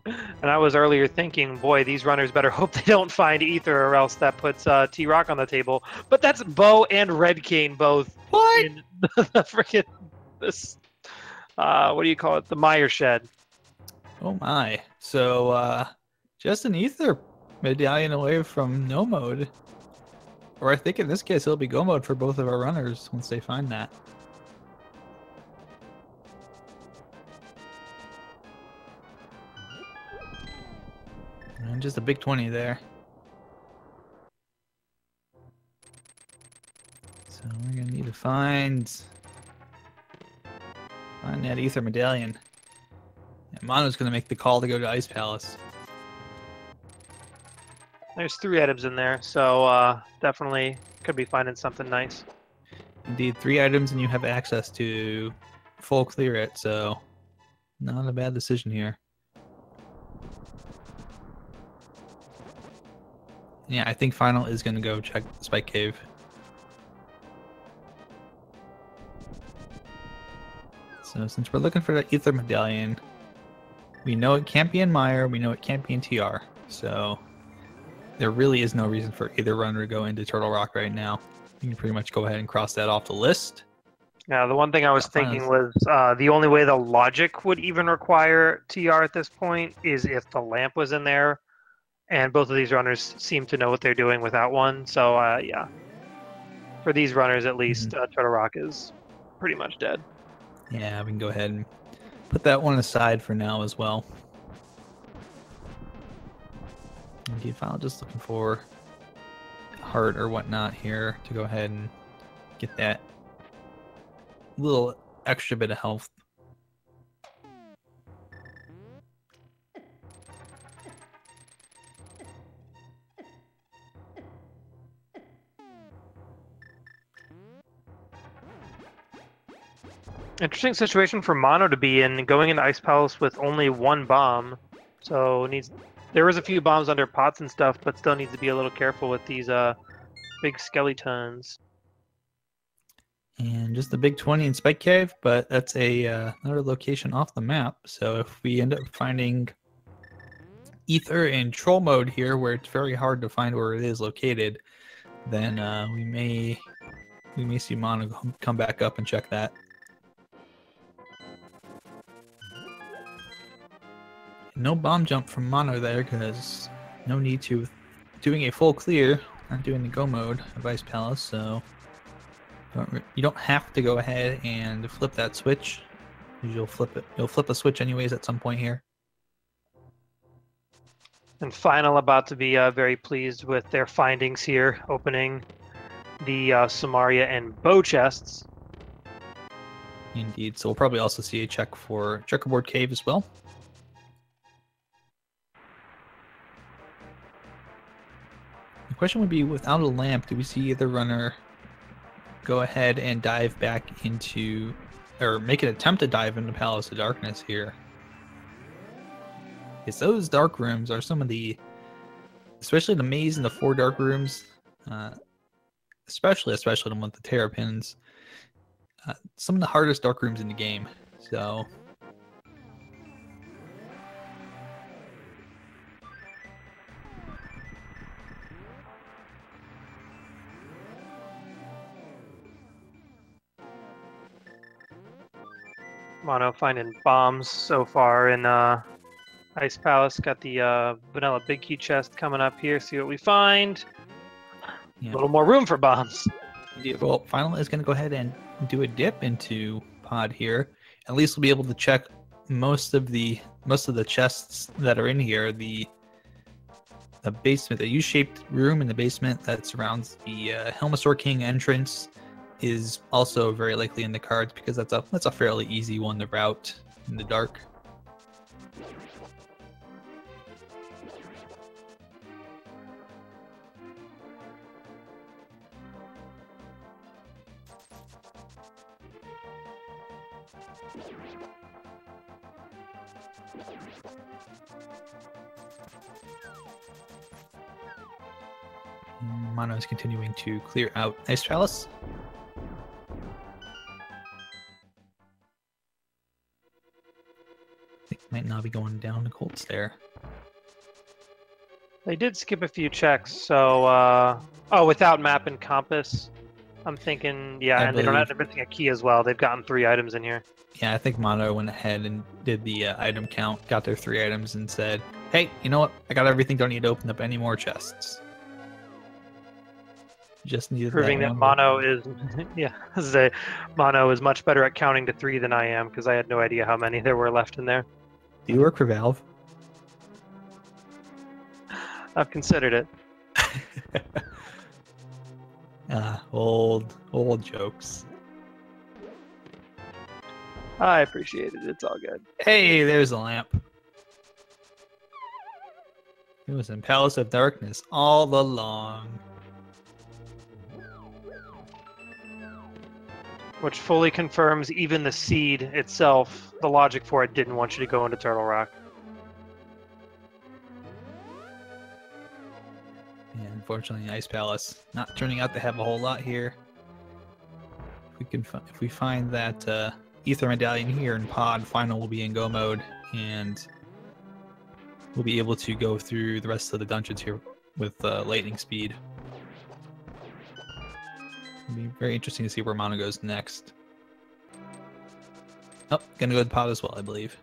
And I was earlier thinking, boy, these runners better hope they don't find ether, or else that puts T-Rock on the table. But that's Bo and Red Cane both What? in the freaking this. What do you call it? The Mire Shed. Oh my. So just an ether medallion away from no mode. Or I think in this case it'll be go mode for both of our runners once they find that. And just a big 20 there. So we're gonna need to find that ether medallion. And Mono's gonna make the call to go to Ice Palace. There's 3 items in there, so definitely could be finding something nice. Indeed, 3 items and you have access to full clear it, so not a bad decision here. Yeah, I think Final is going to go check the Spike Cave. So since we're looking for the Ether Medallion, we know it can't be in Mire, we know it can't be in TR, so there really is no reason for either runner to go into Turtle Rock right now. You can pretty much go ahead and cross that off the list. Yeah, the one thing I was thinking was the only way the logic would even require TR at this point is if the lamp was in there, and both of these runners seem to know what they're doing without one. So, yeah. For these runners, at least, Turtle Rock is pretty much dead. Yeah, we can go ahead and put that one aside for now as well. Indeed, Final just looking for heart or whatnot here to go ahead and get that little extra bit of health. Interesting situation for Mono to be in, going into Ice Palace with only 1 bomb. So there was a few bombs under pots and stuff, but still needs to be a little careful with these big skeletons. And just a big 20 in Spike Cave, but that's another location off the map. So if we end up finding Ether in Troll mode here, where it's very hard to find where it is located, then we may see Mono come back up and check that. no bomb jump from Mono there, because no need to. Doing a full clear, not doing the go mode of Ice Palace, so you don't have to go ahead and flip that switch. You'll flip it. You'll flip a switch anyways at some point here. And Final about to be very pleased with their findings here, opening the Samaria and bow chests. Indeed. So we'll probably also see a check for Checkerboard Cave as well. The question would be, without a lamp, do we see either runner go ahead and dive back into, or make an attempt to dive into Palace of Darkness here? Because those dark rooms are some of the, especially the maze and the 4 dark rooms, especially the one with the terrapins, some of the hardest dark rooms in the game. So Mono finding bombs so far in Ice Palace. Got the vanilla big key chest coming up here. See what we find. yeah. A little more room for bombs. Well, Final is going to go ahead and do a dip into Pod here. At least we'll be able to check most of the chests that are in here. The basement, the U-shaped room in the basement that surrounds the Helmasaur King entrance, is also very likely in the cards, because that's a fairly easy one to route in the dark. Mono is continuing to clear out Ice Palace. I think might not be going down the Cold Stair. They did skip a few checks, so oh, without map and compass. I'm thinking, yeah, and they don't have everything a key as well. They've gotten 3 items in here. Yeah, I think Mono went ahead and did the item count, got their 3 items, and said, "Hey, you know what? I got everything. Don't need to open up any more chests." Just needed proving that Mono is, yeah, Mono is much better at counting to 3 than I am, because I had no idea how many there were left in there. Do you work for Valve? I've considered it. Old jokes. I appreciate it. It's all good. Hey, there's a lamp. It was in Palace of Darkness all along. Which fully confirms even the seed itself, the logic for it didn't want you to go into Turtle Rock. Yeah, unfortunately, Ice Palace not turning out to have a whole lot here. If we find that Ether Medallion here in Pod, Final will be in go mode, and we'll be able to go through the rest of the dungeons here with lightning speed. It'll be very interesting to see where Mono goes next. Oh, gonna go to Pod as well, I believe.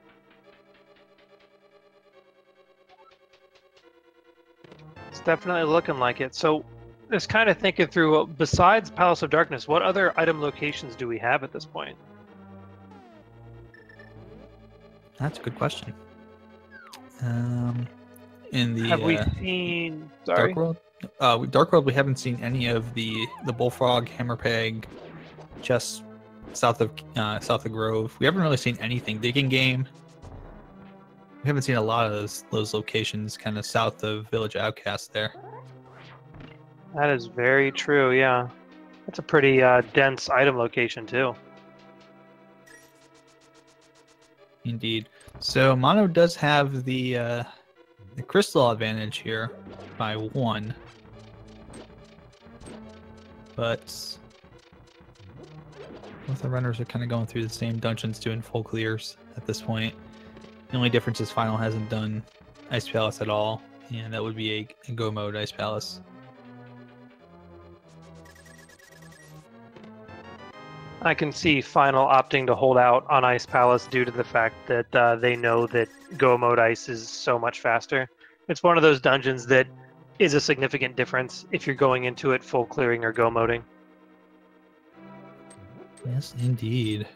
It's definitely looking like it. So, just kind of thinking through, besides Palace of Darkness, what other item locations do we have at this point? That's a good question. In the have we seen? Sorry. Dark World? Dark World, we haven't seen any of the Bullfrog, Hammerpeg, just south of Grove. We haven't really seen anything. Digging Game. We haven't seen a lot of those locations, kind of south of Village Outcast there. That is very true. Yeah, that's a pretty dense item location too. Indeed. So Mono does have the crystal advantage here by 1. But both the runners are kind of going through the same dungeons doing full clears at this point. The only difference is Final hasn't done Ice Palace at all, and that would be a go mode Ice Palace. I can see Final opting to hold out on Ice Palace due to the fact that they know that Go Mode Ice is so much faster. It's one of those dungeons that is a significant difference if you're going into it full clearing or Go Moding. Yes, indeed.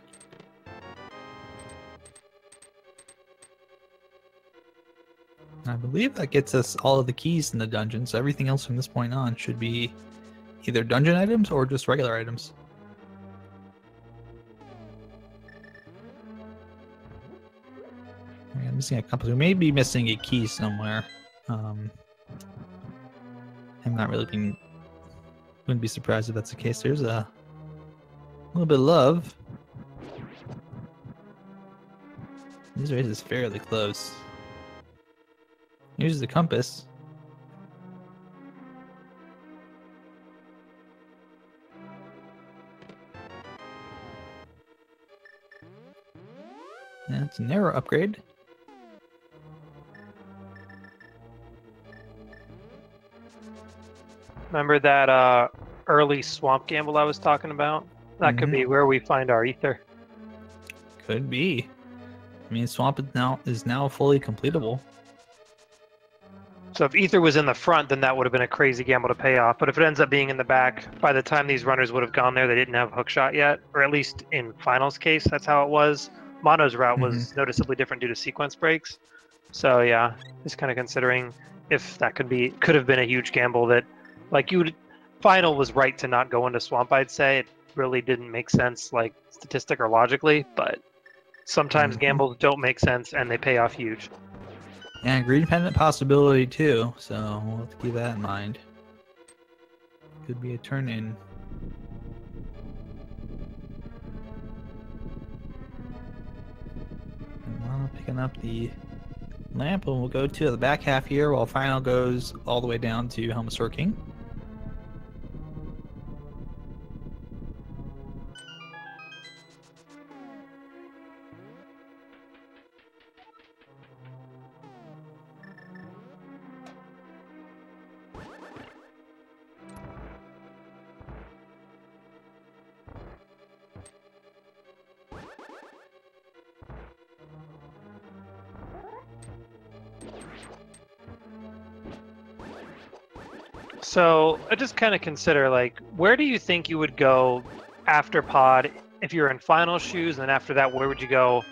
I believe that gets us all of the keys in the dungeon, so everything else from this point on should be either dungeon items or just regular items. I'm missing a compass. We may be missing a key somewhere. I'm not really being... Wouldn't be surprised if that's the case. There's a little bit of love. This race is fairly close. Here's the compass. That's a narrow upgrade. Remember that early swamp gamble I was talking about? That could be where we find our ether. Could be. I mean, swamp is now fully completable. So if ether was in the front, then that would have been a crazy gamble to pay off. But if it ends up being in the back, by the time these runners would have gone there, they didn't have hookshot yet. Or at least in Final's case, that's how it was. Mono's route was noticeably different due to sequence breaks. So yeah, just kind of considering if that could have been a huge gamble that, like, Final was right to not go into swamp, I'd say. It really didn't make sense, like, statistic or logically, but sometimes gambles don't make sense and they pay off huge. And greed dependent possibility too, so we'll have to keep that in mind. Could be a turn in. Picking up the lamp, and we'll go to the back half here while Final goes all the way down to Helmsor King. So I just kind of consider, like, where do you think you would go after pod if you're in Final shoes, and then after that, where would you go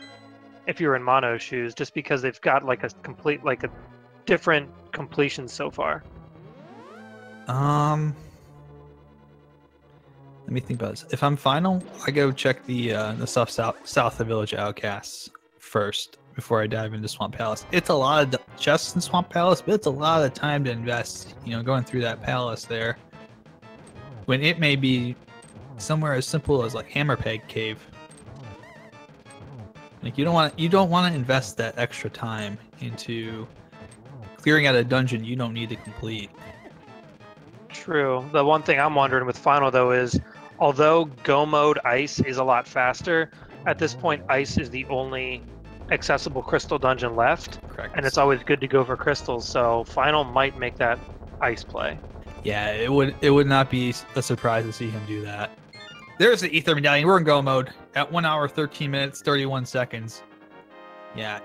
if you're in Mono shoes? Just because they've got like a different completion so far. Let me think about this. If I'm Final, I go check the south of Village Outcasts first before I dive into Swamp Palace. It's a lot of chests in Swamp Palace, but it's a lot of time to invest, going through that palace there. When it may be somewhere as simple as like Hammerpeg Cave. Like you don't want to invest that extra time into clearing out a dungeon you don't need to complete. True. The one thing I'm wondering with Final though is, although Go Mode Ice is a lot faster, at this point Ice is the only accessible crystal dungeon left. Correct. And it's always good to go for crystals, so Final might make that Ice play. Yeah, it would not be a surprise to see him do that. There's the Ether Medallion. We're in Go Mode at 1 hour, 13 minutes, 31 seconds. Yeah,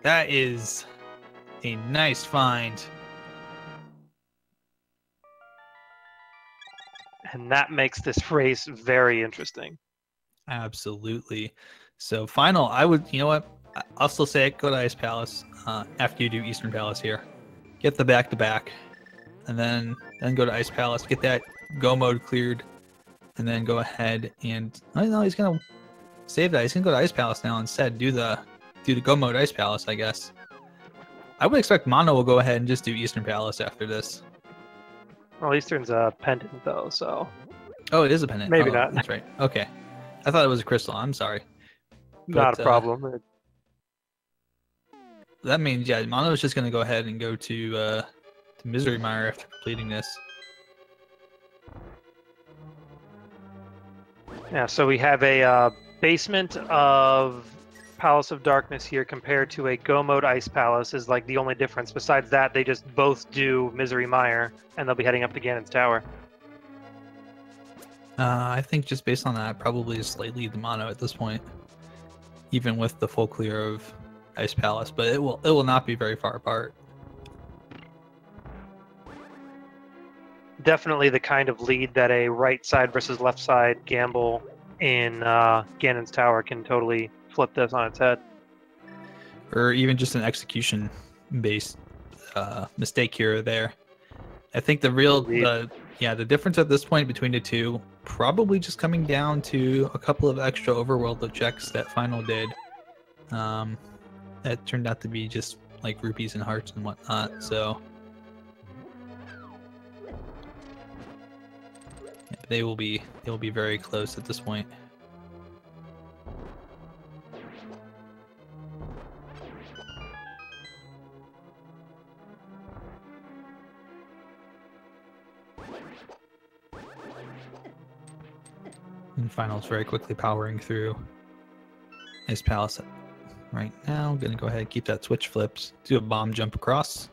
that is a nice find. And that makes this race very interesting. Absolutely. So Final, I would, I'll still say it, go to Ice Palace after you do Eastern Palace here. Get the back-to-back, and then go to Ice Palace, get that Go Mode cleared, and then go ahead and... Oh, no, he's going to save that. He's going to go to Ice Palace now instead. Do the Go Mode Ice Palace, I guess. I would expect Mono will go ahead and just do Eastern Palace after this. Well, Eastern's a pendant, though, so... Oh, it is a pendant. Maybe oh, not. That's right. Okay. I thought it was a crystal. I'm sorry. Not a problem. That means, yeah, Mono's just going to go ahead and go to Misery Mire after completing this. Yeah, so we have a basement of Palace of Darkness here compared to a Go Mode Ice Palace is like the only difference. Besides that, they just both do Misery Mire, and they'll be heading up to Ganon's Tower. I think just based on that, probably a slight lead to Mono at this point, even with the full clear of Ice Palace. But it will not be very far apart. Definitely the kind of lead that a right side versus left side gamble in Ganon's Tower can totally flip this on its head. Or even just an execution based mistake here or there. I think the difference at this point between the two probably just coming down to a couple of extra overworld checks that Final did. That turned out to be just like rupees and hearts and whatnot. So yeah, they will be very close at this point. And Final's very quickly powering through Ice Palace right now. I'm gonna go ahead and keep that switch flips. Do a bomb jump across.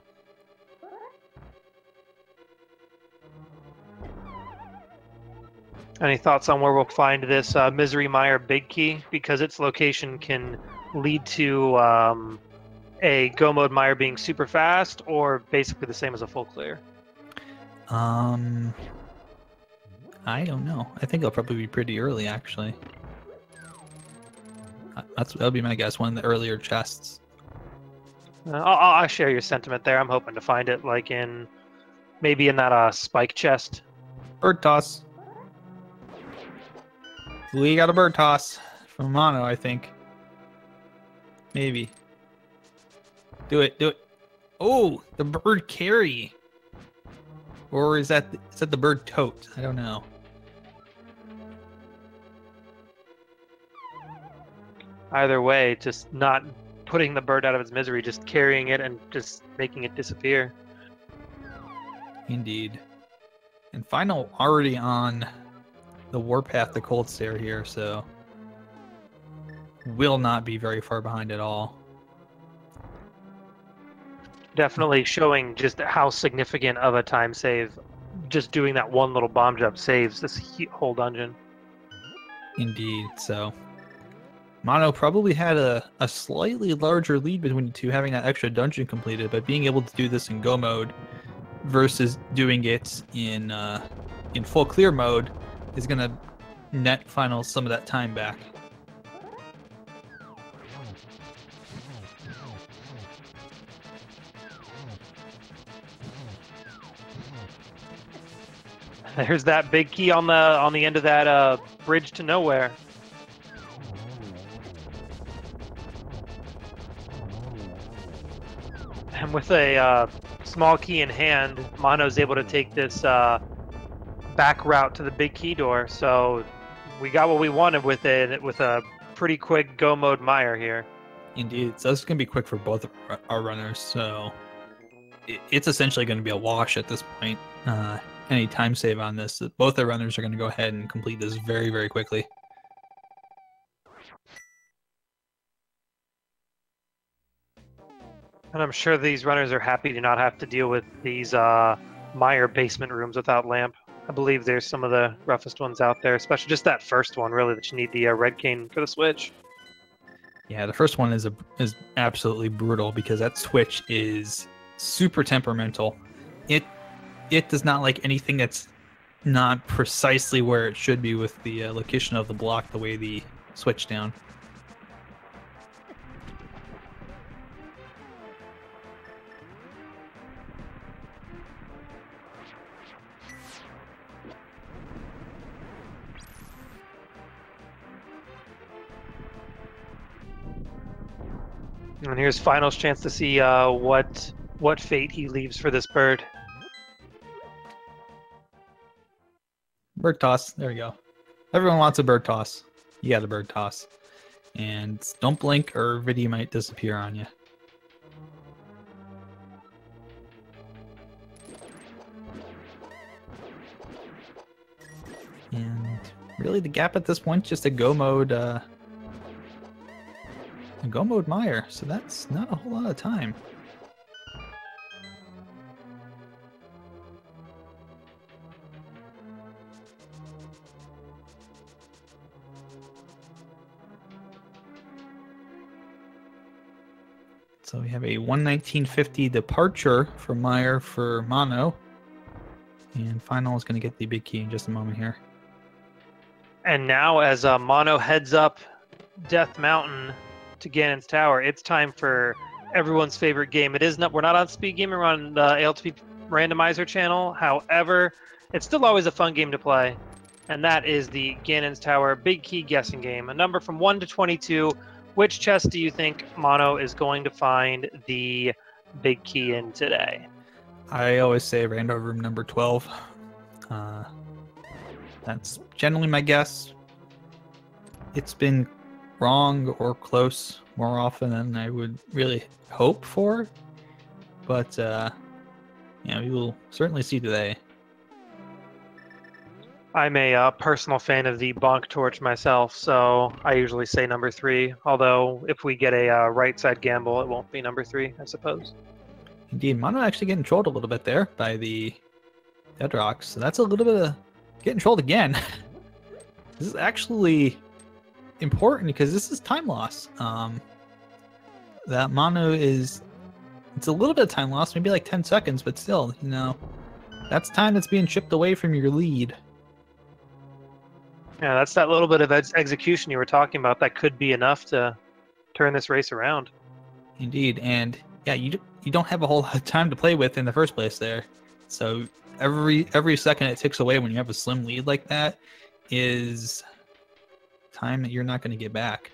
Any thoughts on where we'll find this Misery Mire Big Key? Because its location can lead to a Go Mode Mire being super fast, or basically the same as a full clear. I don't know. I think it'll probably be pretty early, actually. That'll be my guess. One of the earlier chests. I'll share your sentiment there. I'm hoping to find it like maybe in that spike chest. Bird toss. We got a bird toss from Mono, I think. Maybe. Do it. Oh, the bird carry. Or is that the bird tote? I don't know. Either way, just not putting the bird out of its misery, just carrying it and just making it disappear. Indeed. And Final already on the warpath to Cold Stare here, so will not be very far behind at all. Definitely showing just how significant of a time save just doing that one little bomb jump saves this whole dungeon. Indeed. So Mono probably had a slightly larger lead between the two, having that extra dungeon completed, but being able to do this in Go mode versus doing it in full clear mode is going to net Final some of that time back. There's that big key on the end of that bridge to nowhere. And with a small key in hand, Mono's able to take this back route to the big key door. So we got what we wanted with it, with a pretty quick Go mode Mire here. Indeed, so it's going to be quick for both of our runners. So it's essentially going to be a wash at this point. Any time save on this, both the runners are going to go ahead and complete this very, very quickly. And I'm sure these runners are happy to not have to deal with these Mire basement rooms without lamp. I believe there's some of the roughest ones out there, especially just that first one, really, that you need the red cane for the switch. Yeah, the first one is absolutely brutal because that switch is super temperamental. It does not like anything that's not precisely where it should be with the location of the block, the way the switch down. And here's Final's chance to see what fate he leaves for this bird. Bird toss. There we go. Everyone wants a bird toss. You got a bird toss. And don't blink or Vidya might disappear on you. And really the gap at this point just a go mode Mire. So that's not a whole lot of time. So we have a 119.50 departure for Meyer for Mono. And Final is going to get the big key in just a moment here. And now as Mono heads up Death Mountain to Ganon's Tower, it's time for everyone's favorite game. It is not. We're not on Speed Gaming. We're on the ALTTP Randomizer channel. However, it's still always a fun game to play. And that is the Ganon's Tower big key guessing game. A number from 1 to 22. Which chest do you think Mono is going to find the big key in today? I always say random room number 12. That's generally my guess. It's been wrong or close more often than I would really hope for. But, yeah, we will certainly see today. I'm a personal fan of the Bonk Torch myself, so I usually say number 3. Although, if we get a right side gamble, it won't be number 3, I suppose. Indeed, Mono actually getting trolled a little bit there by the Deadrocks. So that's a little bit of getting trolled again. This is actually important because this is time loss. That Mono is... It's a little bit of time loss, maybe like 10 seconds, but still, you know, that's time that's being chipped away from your lead. Yeah, that's that little bit of execution you were talking about that could be enough to turn this race around. Indeed, and yeah, you don't have a whole lot of time to play with in the first place there. So every second it ticks away when you have a slim lead like that is time that you're not going to get back.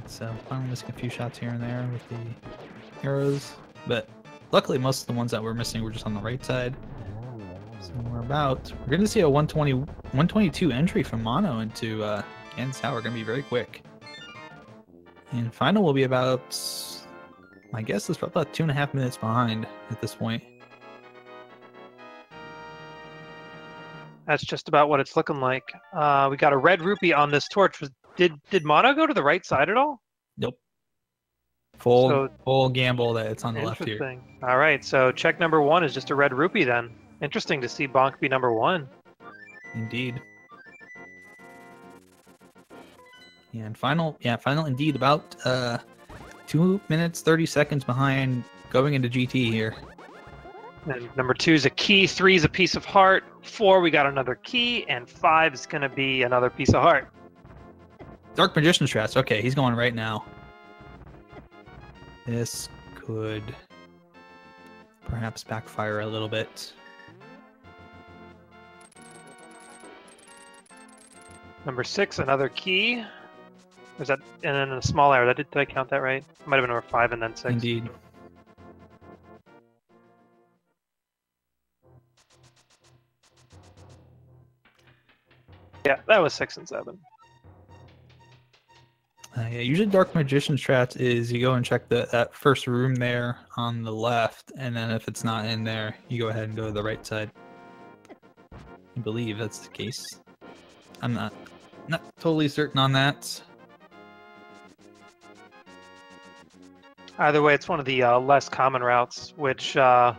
So finally missing a few shots here and there with the arrows, but luckily most of the ones that we're missing were just on the right side. So we're going to see a 122 entry from Mono into Ganon's Tower. Going to be very quick. And Final will be about, my guess is about 2.5 minutes behind at this point. That's just about what it's looking like. We got a red rupee on this torch. Did Mono go to the right side at all? Nope. Full gamble that it's on the left here. All right, so check number 1 is just a red rupee then. Interesting to see Bonk be number 1. Indeed. Yeah, and Final indeed about 2 minutes 30 seconds behind going into GT here. And number 2 is a key, 3 is a piece of heart, 4 we got another key, and 5 is going to be another piece of heart. Dark Magician's Traps. Okay, he's going right now. This could perhaps backfire a little bit. Number 6, another key. Was that, and then a small arrow. Did I count that right? Might have been number 5 and then 6. Indeed. Yeah, that was 6 and 7. Yeah, usually Dark Magician's Traps is you go and check that first room there on the left, and then if it's not in there, you go ahead and go to the right side. I believe that's the case. I'm not totally certain on that. Either way, it's one of the less common routes, which I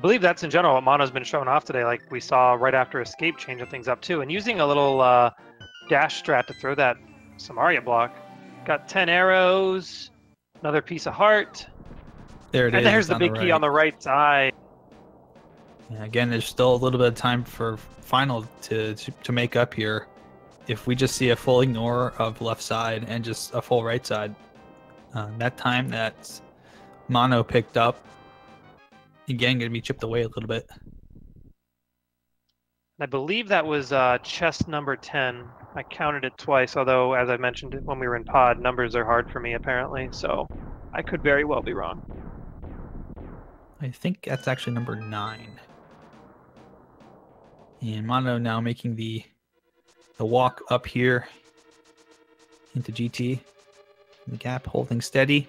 believe that's in general what Mono's been showing off today, like we saw right after Escape changing things up too, and using a little dash strat to throw that Samaria block. Got 10 arrows, another piece of heart. There it is. And there's the big key on the right side. Yeah, again, there's still a little bit of time for Final to make up here. If we just see a full ignore of left side and just a full right side, that time that Mono picked up, again, going to be chipped away a little bit. I believe that was chest number 10. I counted it twice, although, as I mentioned when we were in pod, numbers are hard for me, apparently, so I could very well be wrong. I think that's actually number 9. And Mono now making the walk up here into GT. The gap holding steady.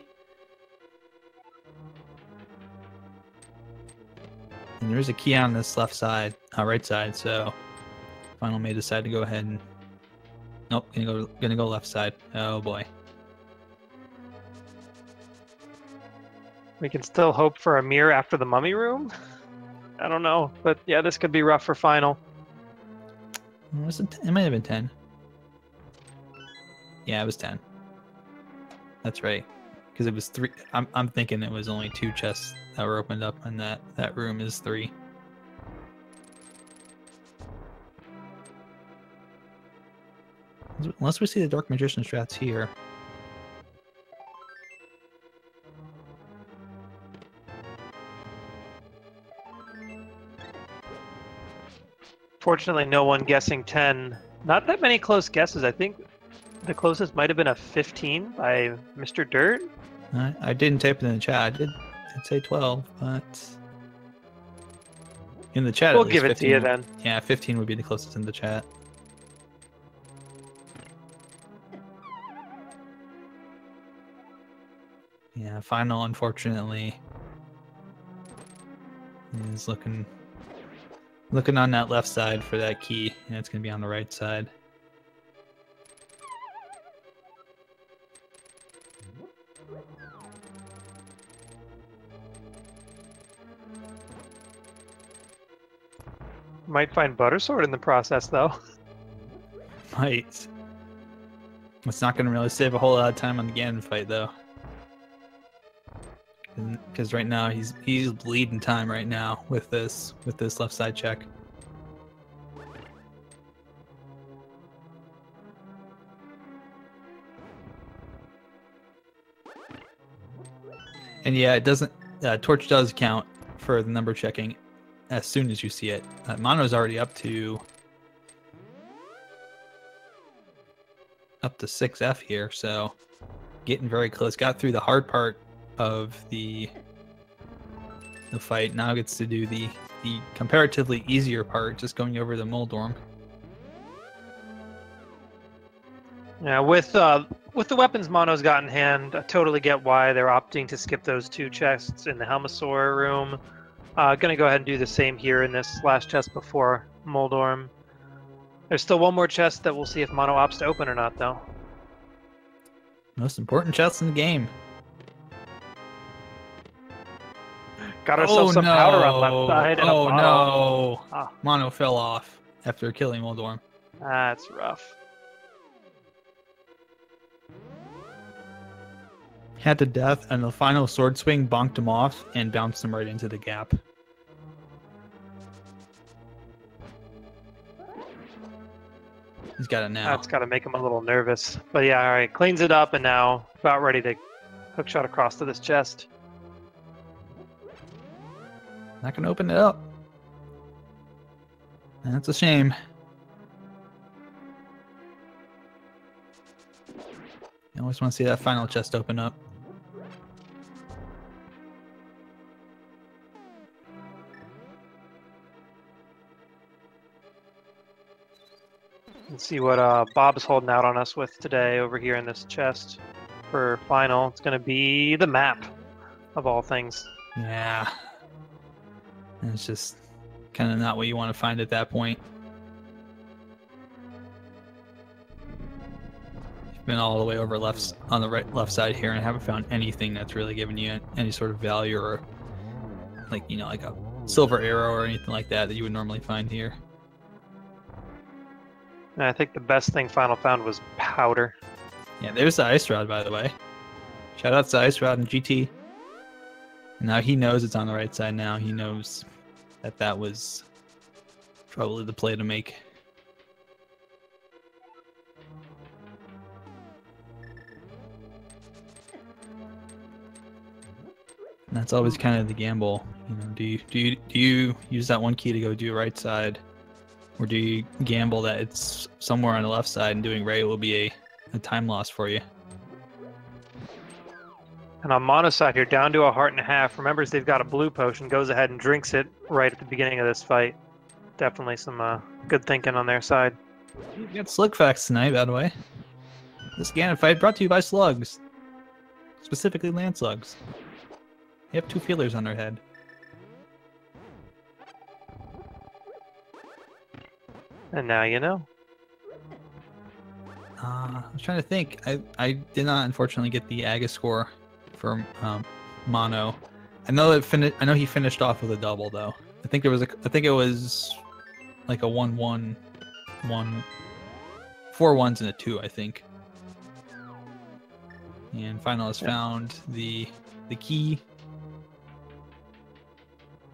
And there is a key on this left side, right side, so Final may decide to go ahead and... Nope, gonna go left side. Oh boy. We can still hope for a mirror after the mummy room. I don't know, but yeah, this could be rough for final. Was it? It might have been 10. Yeah, it was 10. That's right, because it was 3. I'm thinking it was only 2 chests that were opened up, and that room is 3. Unless we see the Dark Magician strats here. Fortunately, no one guessing 10. Not that many close guesses. I think the closest might have been a 15 by Mr. Dirt. I didn't type it in the chat. I did say 12, but in the chat, We'll at least, give it 15, to you then. Yeah, 15 would be the closest in the chat. Yeah, final, unfortunately, is looking on that left side for that key, and it's going to be on the right side. Might find Buttersword in the process, though. Might. It's not going to really save a whole lot of time on the Ganon fight, though. Because right now he's bleeding time right now with this left side check. And yeah, it doesn't. Torch does count for the number checking as soon as you see it. Mono's already up to 6F here, so getting very close. Got through the hard part of the fight. Now gets to do the comparatively easier part, just going over the Moldorm. Yeah, with the weapons Mono's got in hand, I totally get why they're opting to skip those 2 chests in the Helmasaur room. Gonna go ahead and do the same here in this last chest before Moldorm. There's still one more chest that we'll see if Mono opts to open or not, though. Most important chest in the game. Got ourselves some powder on left side. And Oh a Mono. no! Ah. Mono fell off after killing Moldorm. That's rough. Had to death, and the final sword swing bonked him off and bounced him right into the gap. He's got it now. That's got to make him a little nervous. But yeah, all right, cleans it up, and now about ready to hookshot across to this chest. Not gonna open it up. That's a shame. I always want to see that final chest open up. Let's see what Bob's holding out on us with today over here in this chest for final. It's going to be the map, of all things. Yeah. And it's just kind of not what you want to find at that point. You've been all the way over on the left side here and haven't found anything that's really given you any sort of value, or like, you know, like a silver arrow or anything like that you would normally find here. And I think the best thing Final found was powder. Yeah, there's the Ice Rod, by the way. Shout out to Ice Rod and GT. And now he knows it's on the right side now. He knows that that was probably the play to make. And that's always kind of the gamble. You know, do you use that one key to go do right side? Or do you gamble that it's somewhere on the left side and doing right will be a time loss for you? And on Mono's side here, down to a heart and a half. Remembers they've got a blue potion, goes ahead and drinks it right at the beginning of this fight. Definitely some good thinking on their side. You got slug facts tonight, by the way. This Ganon fight brought to you by slugs. Specifically land slugs. They have 2 feelers on their head. And now you know. I was trying to think. I did not, unfortunately, get the Aga score for Mono. I know he finished off with a double though. I think it was like a 1-1, 4 ones and a 2. I think. And Final has found the key.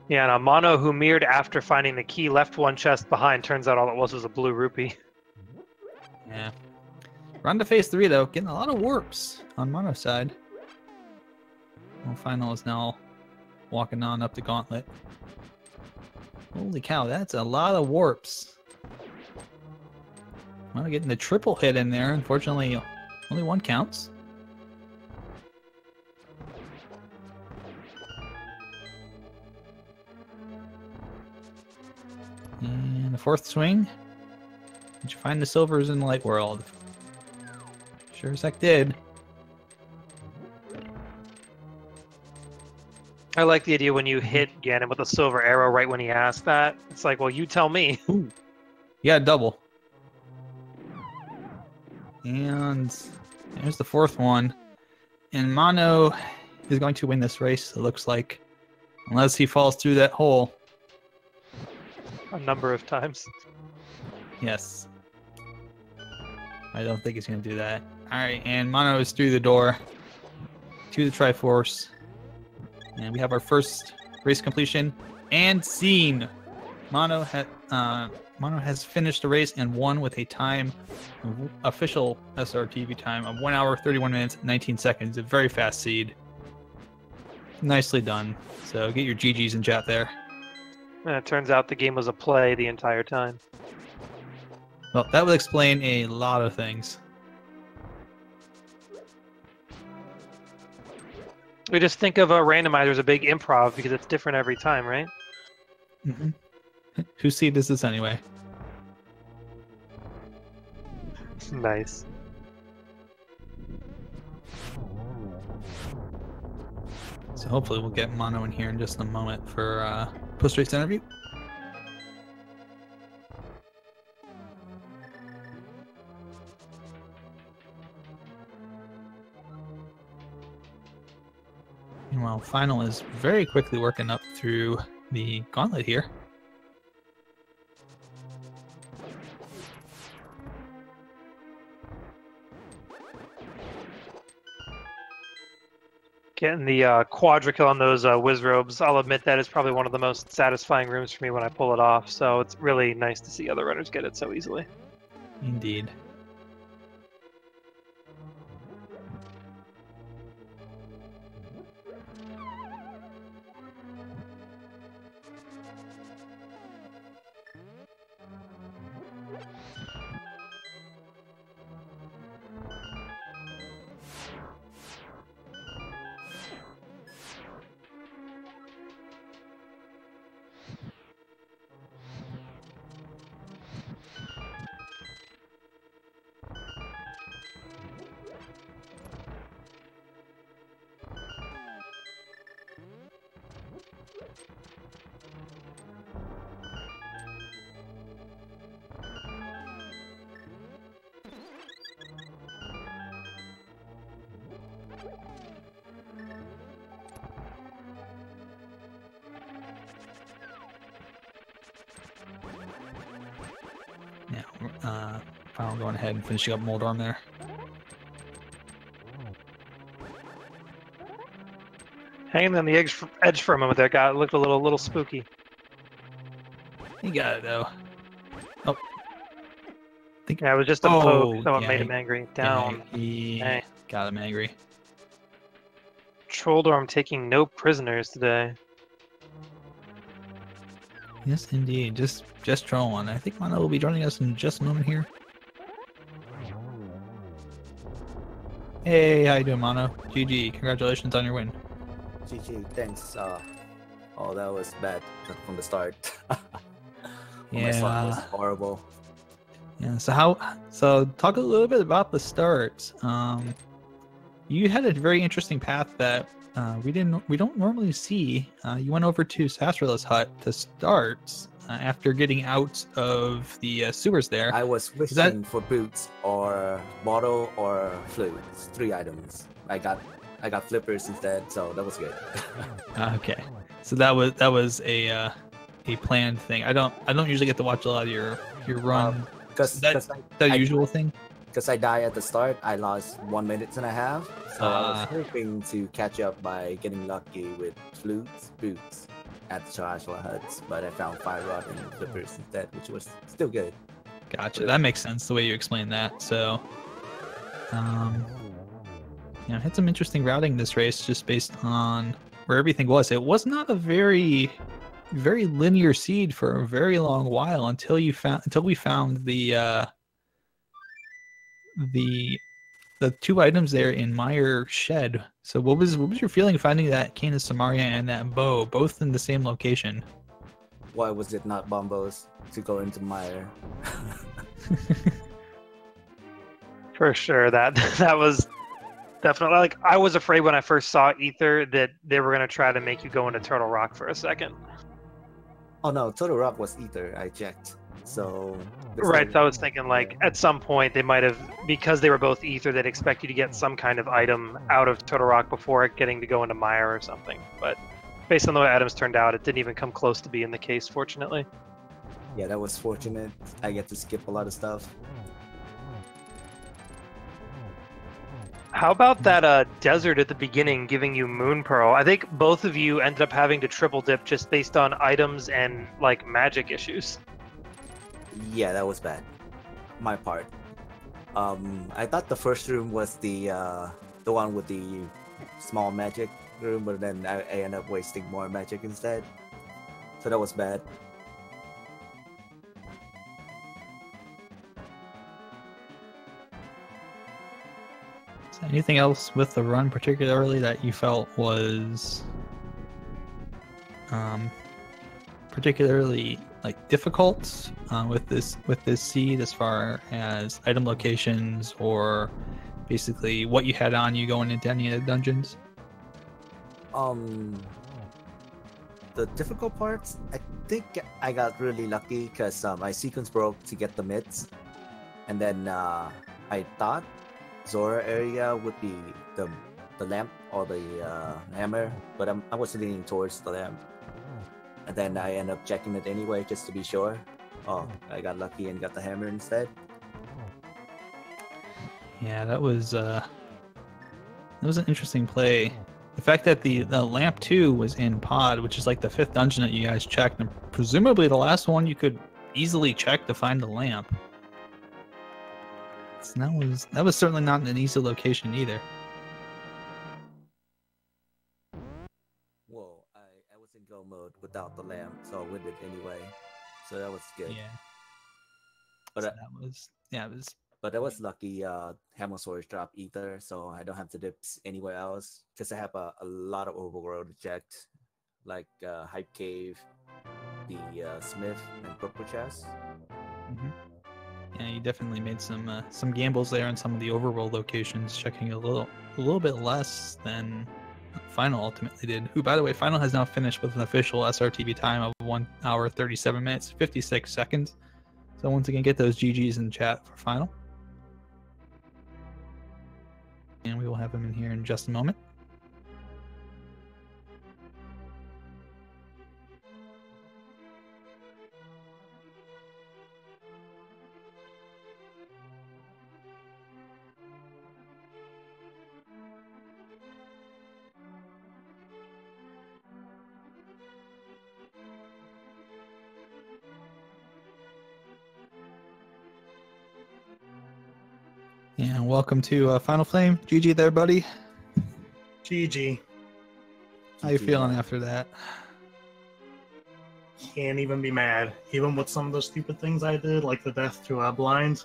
Yeah, and Mono, who mirrored after finding the key, left one chest behind. Turns out all it was a blue rupee. Yeah. We're on to phase 3 though, getting a lot of warps on Mono's side. Well, Final is now walking on up the gauntlet. Holy cow, that's a lot of warps. Mono getting the triple hit in there. Unfortunately, only one counts. And the fourth swing. Did you find the silvers in the light world? Sure as heck did. I like the idea when you hit Ganon with a silver arrow right when he asked that. It's like, well, you tell me. Ooh. Yeah, double. And there's the fourth one. And Mono is going to win this race, it looks like. Unless he falls through that hole. A number of times. Yes. I don't think he's going to do that. Alright, and Mono is through the door to the Triforce. And we have our first race completion and scene. Mono has finished the race and won with a time, official SRTV time, of 1 hour, 31 minutes, 19 seconds. A very fast seed. Nicely done. So get your GGs in chat there. And it turns out the game was a play the entire time. Well, that would explain a lot of things. We just think of a randomizer as a big improv because it's different every time, right? Mm-hmm. Whose seed is this anyway? Nice. So hopefully we'll get Mono in here in just a moment for post-race interview. Meanwhile, Final is very quickly working up through the gauntlet here. Getting the quadra-kill on those whiz robes, I'll admit that is probably one of the most satisfying rooms for me when I pull it off, so it's really nice to see other runners get it so easily. Indeed. Yeah, Final going ahead and finishing up Moldorm there. Hanging on the edge for a moment there, it looked a little spooky. He got it though. Oh. Yeah, it was just a poke. Someone yeah, made him angry. Down. Yeah, he got him angry. Trolldorm taking no prisoners today. Yes, indeed. Just trolling. I think Mono will be joining us in just a moment here. Hey, how you doing, Mono? GG. Congratulations on your win. GG, thanks. Oh, that was bad from the start. Yeah. My start was horrible. Yeah. So talk a little bit about the start. You had a very interesting path that we don't normally see. You went over to Sasrola's hut to start after getting out of the sewers there. I was wishing for boots or bottle or flute. 3 items. I got I got flippers instead, so that was good. Okay, so that was a planned thing. I don't usually get to watch a lot of your run. Because That the usual thing. Because I died at the start, I lost 1 minute and a half. So I was Ah. hoping to catch up by getting lucky with boots at the Tarantula huts, but I found Fire Rod and flippers instead, which was still good. Gotcha. That makes sense the way you explained that. So, I had some interesting routing this race just based on where everything was. It was not a very linear seed for a very long while until we found the two items there in Meyer Shed. So what was your feeling finding that Cane of Samaria and that bow both in the same location? Why was it not Bombos to go into Meyer? For sure, that was definitely, like, I was afraid when I first saw Ether that they were gonna try to make you go into Turtle Rock for a second. Oh no, Total Rock was Ether. I checked. So Right, so I was thinking, like, at some point they might have, because they were both Ether, they'd expect you to get some kind of item out of Turtle Rock before getting to go into Meyer or something. But based on the way items turned out, it didn't even come close to being the case, fortunately. Yeah, that was fortunate. I get to skip a lot of stuff. How about that desert at the beginning giving you Moon Pearl? I think both of you ended up having to triple dip just based on items and, like, magic issues. Yeah, that was bad. My part. I thought the first room was the one with the small magic room, but then I ended up wasting more magic instead. So that was bad. So anything else with the run particularly that you felt was particularly like difficult with this seed as far as item locations or basically what you had on you going into any of the dungeons? The difficult parts, I think I got really lucky because my sequence broke to get the mitts, and then I thought Zora area would be the lamp or the hammer, but I was leaning towards the lamp. And then I end up checking it anyway just to be sure. Oh, I got lucky and got the hammer instead. Yeah, that was an interesting play. The fact that the lamp 2 was in pod, which is like the 5th dungeon that you guys checked, and presumably the last one you could easily check to find the lamp. So that was certainly not an easy location either. Whoa, I was in go mode without the lamp, so I win it anyway. So that was good. Yeah. But So it was. But I was lucky. Hamosaurus dropped Ether, so I don't have to dip anywhere else because I have a lot of overworld checked, like Hype Cave, the Smith, and Purple Chest. Mm-hmm. Yeah, you definitely made some gambles there on some of the overworld locations, checking a little bit less than Final ultimately did. Who, by the way, Final has now finished with an official SRTV time of 1 hour 37 minutes 56 seconds. So once again, get those GGs in the chat for Final. And we will have him in here in just a moment. And welcome to Finalflame. GG there, buddy. GG. How you feeling after that? Can't even be mad. Even with some of the stupid things I did, like the death to blind,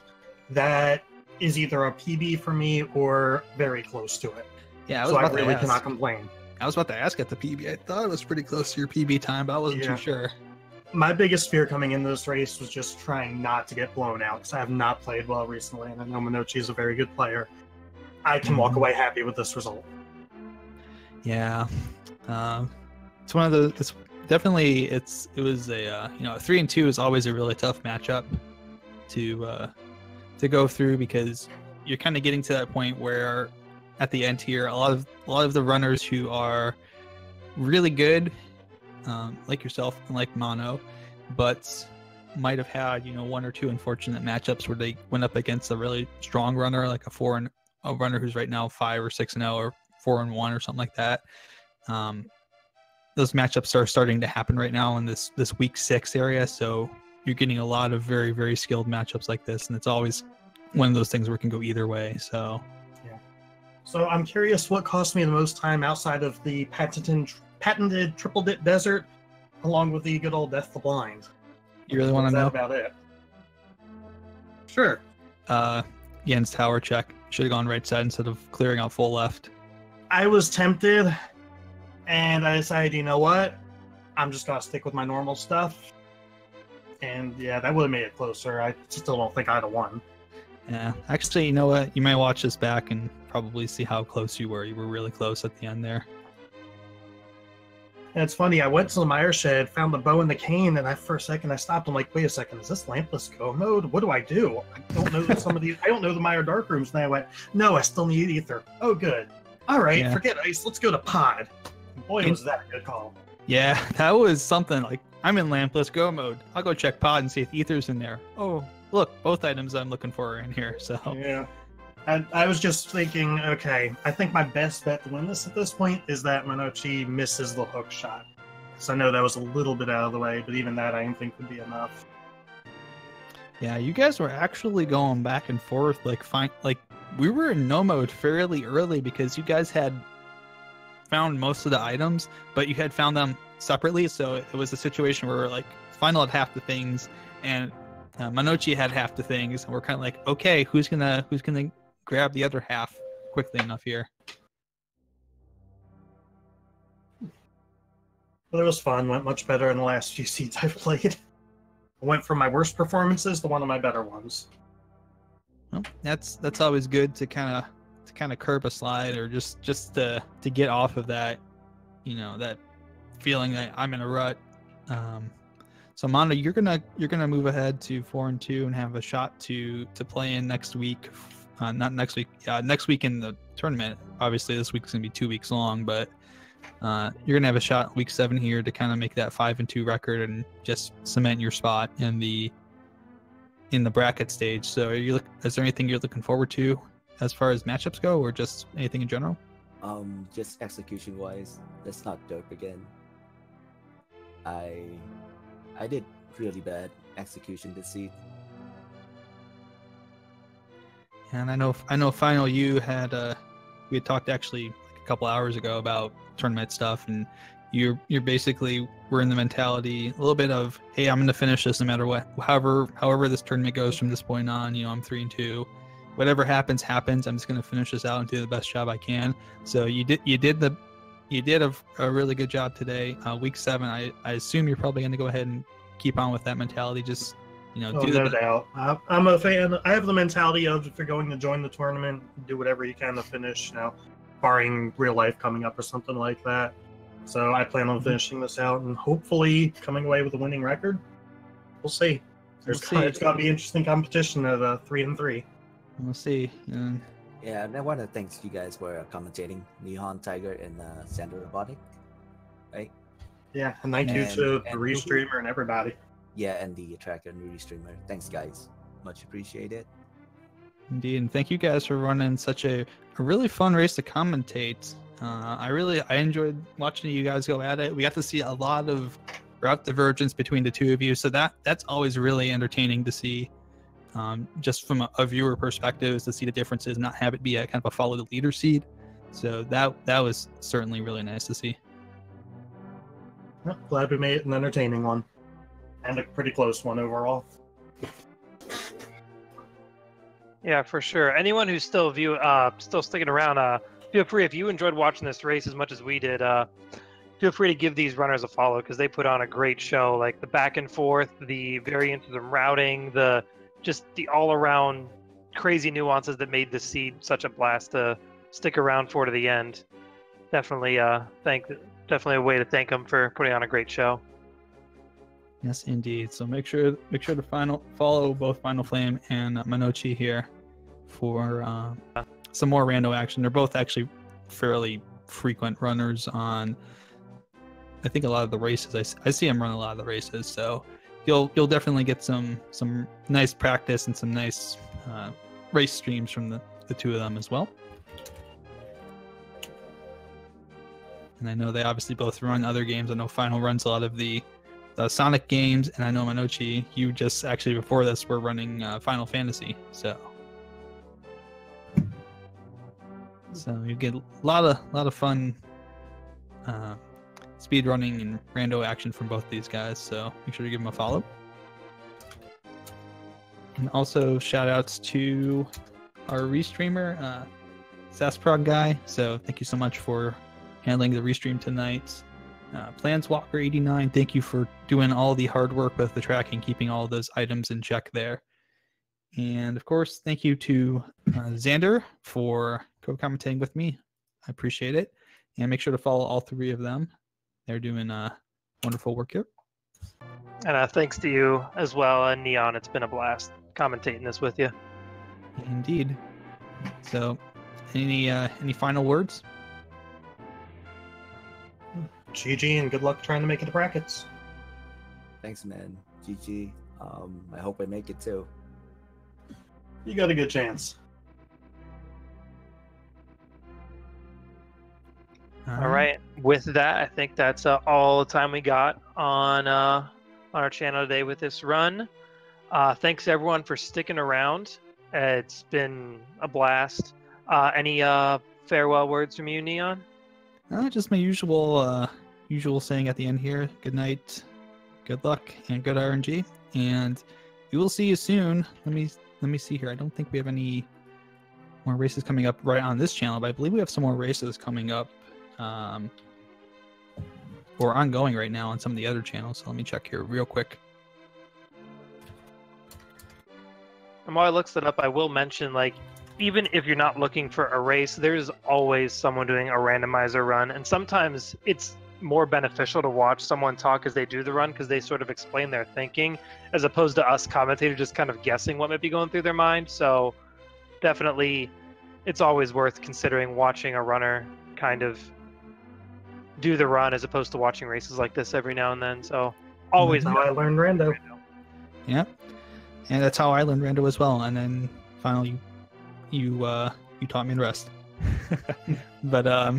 that is either a PB for me or very close to it. Yeah, I so I really cannot complain. I was about to ask at the PB. I thought it was pretty close to your PB time, but I wasn't too sure. My biggest fear coming into this race was just trying not to get blown out, because I have not played well recently, and I know Monoci is a very good player. I can walk away happy with this result. Yeah, it's one of the. It's definitely it was a 3 and 2 is always a really tough matchup to go through because you're kind of getting to that point where at the end here. A lot of the runners who are really good, like yourself and like Mono, but might have had, you know, one or two unfortunate matchups where they went up against a really strong runner, like a runner who's right now 5 or 6-0 or 4-1 or something like that. Those matchups are starting to happen right now in this week 6 area, so you're getting a lot of very, very skilled matchups like this, and it's always one of those things where it can go either way. So yeah. So I'm curious what cost me the most time outside of the patented triple dip desert, along with the good old Death the Blind. you really want to know? About it. Sure. Yen's tower check. Should have gone right side instead of clearing out full left. I was tempted, and I decided, you know what? I'm just gonna stick with my normal stuff. And yeah, that would have made it closer. I still don't think I'd have won. Yeah, actually, you know what? You might watch this back and probably see how close you were. You were really close at the end there. And it's funny, I went to the Mire Shed, found the bow and the cane, and for a second I stopped. I'm like, wait a second, is this lampless go mode? What do? I don't know some of these. I don't know the Mire Dark Rooms. And I went, no, I still need ether. Oh, good. All right, Yeah. forget ice. Let's go to pod. Boy, was that a good call. Yeah, that was something. Like, I'm in lampless go mode. I'll go check pod and see if ether's in there. Oh, look, both items I'm looking for are in here. So Yeah. I was just thinking, okay, I think my best bet to win this at this point is that Monoci misses the hook shot. So I know that was a little bit out of the way, but even that I didn't think would be enough. yeah, you guys were actually going back and forth. Like, we were in no mode fairly early because you guys had found most of the items, but you had found them separately. So it was a situation where like Final had half the things, and Monoci had half the things, and we're kind of like, okay, who's gonna grab the other half quickly enough here? But it was fun. Went much better in the last few seats I've played. I went from my worst performances to one of my better ones. Well, that's always good to kind of curb a slide, or just to get off of that, you know, that feeling that I'm in a rut. So Mondo, you're gonna move ahead to 4-2 and have a shot to play in next week. Not next week. Next week in the tournament. Obviously, this week's gonna be 2 weeks long, but you're gonna have a shot week 7 here to kind of make that 5-2 record and just cement your spot in the bracket stage. So, is there anything you're looking forward to as far as matchups go, or just anything in general? Just execution wise, let's not joke again. I did really bad execution this seat. And I know Final, you had we had talked actually like a couple hours ago about tournament stuff, and you're basically were in the mentality a little bit of, hey, I'm going to finish this no matter what, however this tournament goes from this point on. You know, I'm 3-2, whatever happens. I'm just going to finish this out and do the best job I can. So you did a really good job today. Week 7, I assume you're probably going to go ahead and keep on with that mentality. Just, you know, no doubt. I'm a fan. I have the mentality of, if you're going to join the tournament, do whatever you can to finish. You know, barring real life coming up or something like that. So I plan on finishing this out and hopefully coming away with a winning record. We'll see. It's got to be interesting competition at 3-3. We'll see. Yeah, and I want to thank you guys for commentating Nihon Tiger and Sandra Robotic, right? Yeah, and thank you to the restreamer and everybody. Yeah, and the tracker and restreamer. Thanks, guys. Much appreciated. Indeed, and thank you guys for running such a really fun race to commentate. I enjoyed watching you guys go at it. We got to see a lot of route divergence between the two of you, so that's always really entertaining to see. Just from a viewer perspective, is to see the differences, not have it be a kind of a follow the leader seed. So that was certainly really nice to see. Well, glad we made it an entertaining one, and a pretty close one overall. Yeah, for sure. Anyone who's still sticking around, feel free, if you enjoyed watching this race as much as we did, feel free to give these runners a follow, because they put on a great show. Like the back and forth, the variance of the routing, just the all-around crazy nuances that made the seed such a blast to stick around for to the end. Definitely a way to thank them for putting on a great show. Yes, indeed. So make sure to follow both Finalflame and Monoci here for some more rando action. They're both actually fairly frequent runners on, I think, a lot of the races. I see them run a lot of the races, so you'll definitely get some nice practice and some nice race streams from the two of them as well. And I know they obviously both run other games. I know Final runs a lot of the Sonic games, and I know Monoci, you just actually before this were running Final Fantasy, so you get a lot of fun speed running and rando action from both these guys. So make sure to give them a follow. And also shout outs to our restreamer, Sasprog guy. So thank you so much for handling the restream tonight. Planswalker89, thank you for doing all the hard work with the tracking, keeping all those items in check there. And of course, thank you to Xander for co-commentating with me. I appreciate it. And make sure to follow all three of them. They're doing wonderful work here. And thanks to you as well, Neon. It's been a blast commentating this with you. Indeed. So, any final words? GG and good luck trying to make it to brackets. Thanks, man. GG. I hope I make it too. You got a good chance. All right. With that, I think that's all the time we got on our channel today with this run. Thanks everyone for sticking around. It's been a blast. Any farewell words from you, Neon? Just my usual saying at the end here. Good night, good luck, and good RNG. And we will see you soon. Let me see here. I don't think we have any more races coming up right on this channel, but I believe we have some more races coming up or ongoing right now on some of the other channels. So let me check here real quick. And while I look that up, I will mention, like, even if you're not looking for a race, there's always someone doing a randomizer run, and sometimes it's more beneficial to watch someone talk as they do the run, because they sort of explain their thinking, as opposed to us commentators just kind of guessing what might be going through their mind. So definitely, it's always worth considering watching a runner kind of do the run as opposed to watching races like this every now and then. So always That's how I learned rando. Yep. And that's how I learned rando as well. And then finally, you taught me the rest. But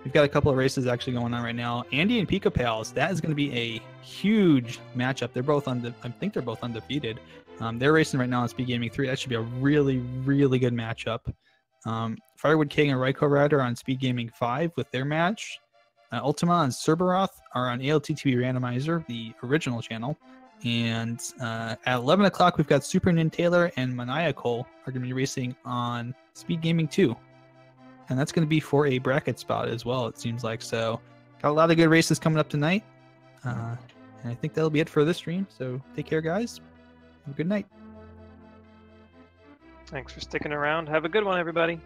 we've got a couple of races actually going on right now. Andy and Pika Pals, that is going to be a huge matchup. They're both I think they're both undefeated. They're racing right now on Speed Gaming 3. That should be a really, really good matchup. Firewood King and Ryko Rider on Speed Gaming 5 with their match. Ultima and Cerberoth are on ALTTPR Randomizer, the original channel. And at 11 o'clock, we've got Super Nintailor and Maniacal are going to be racing on Speed Gaming 2. And that's going to be for a bracket spot as well, it seems like. So, got a lot of good races coming up tonight. And I think that'll be it for this stream. So, take care, guys. Have a good night. Thanks for sticking around. Have a good one, everybody.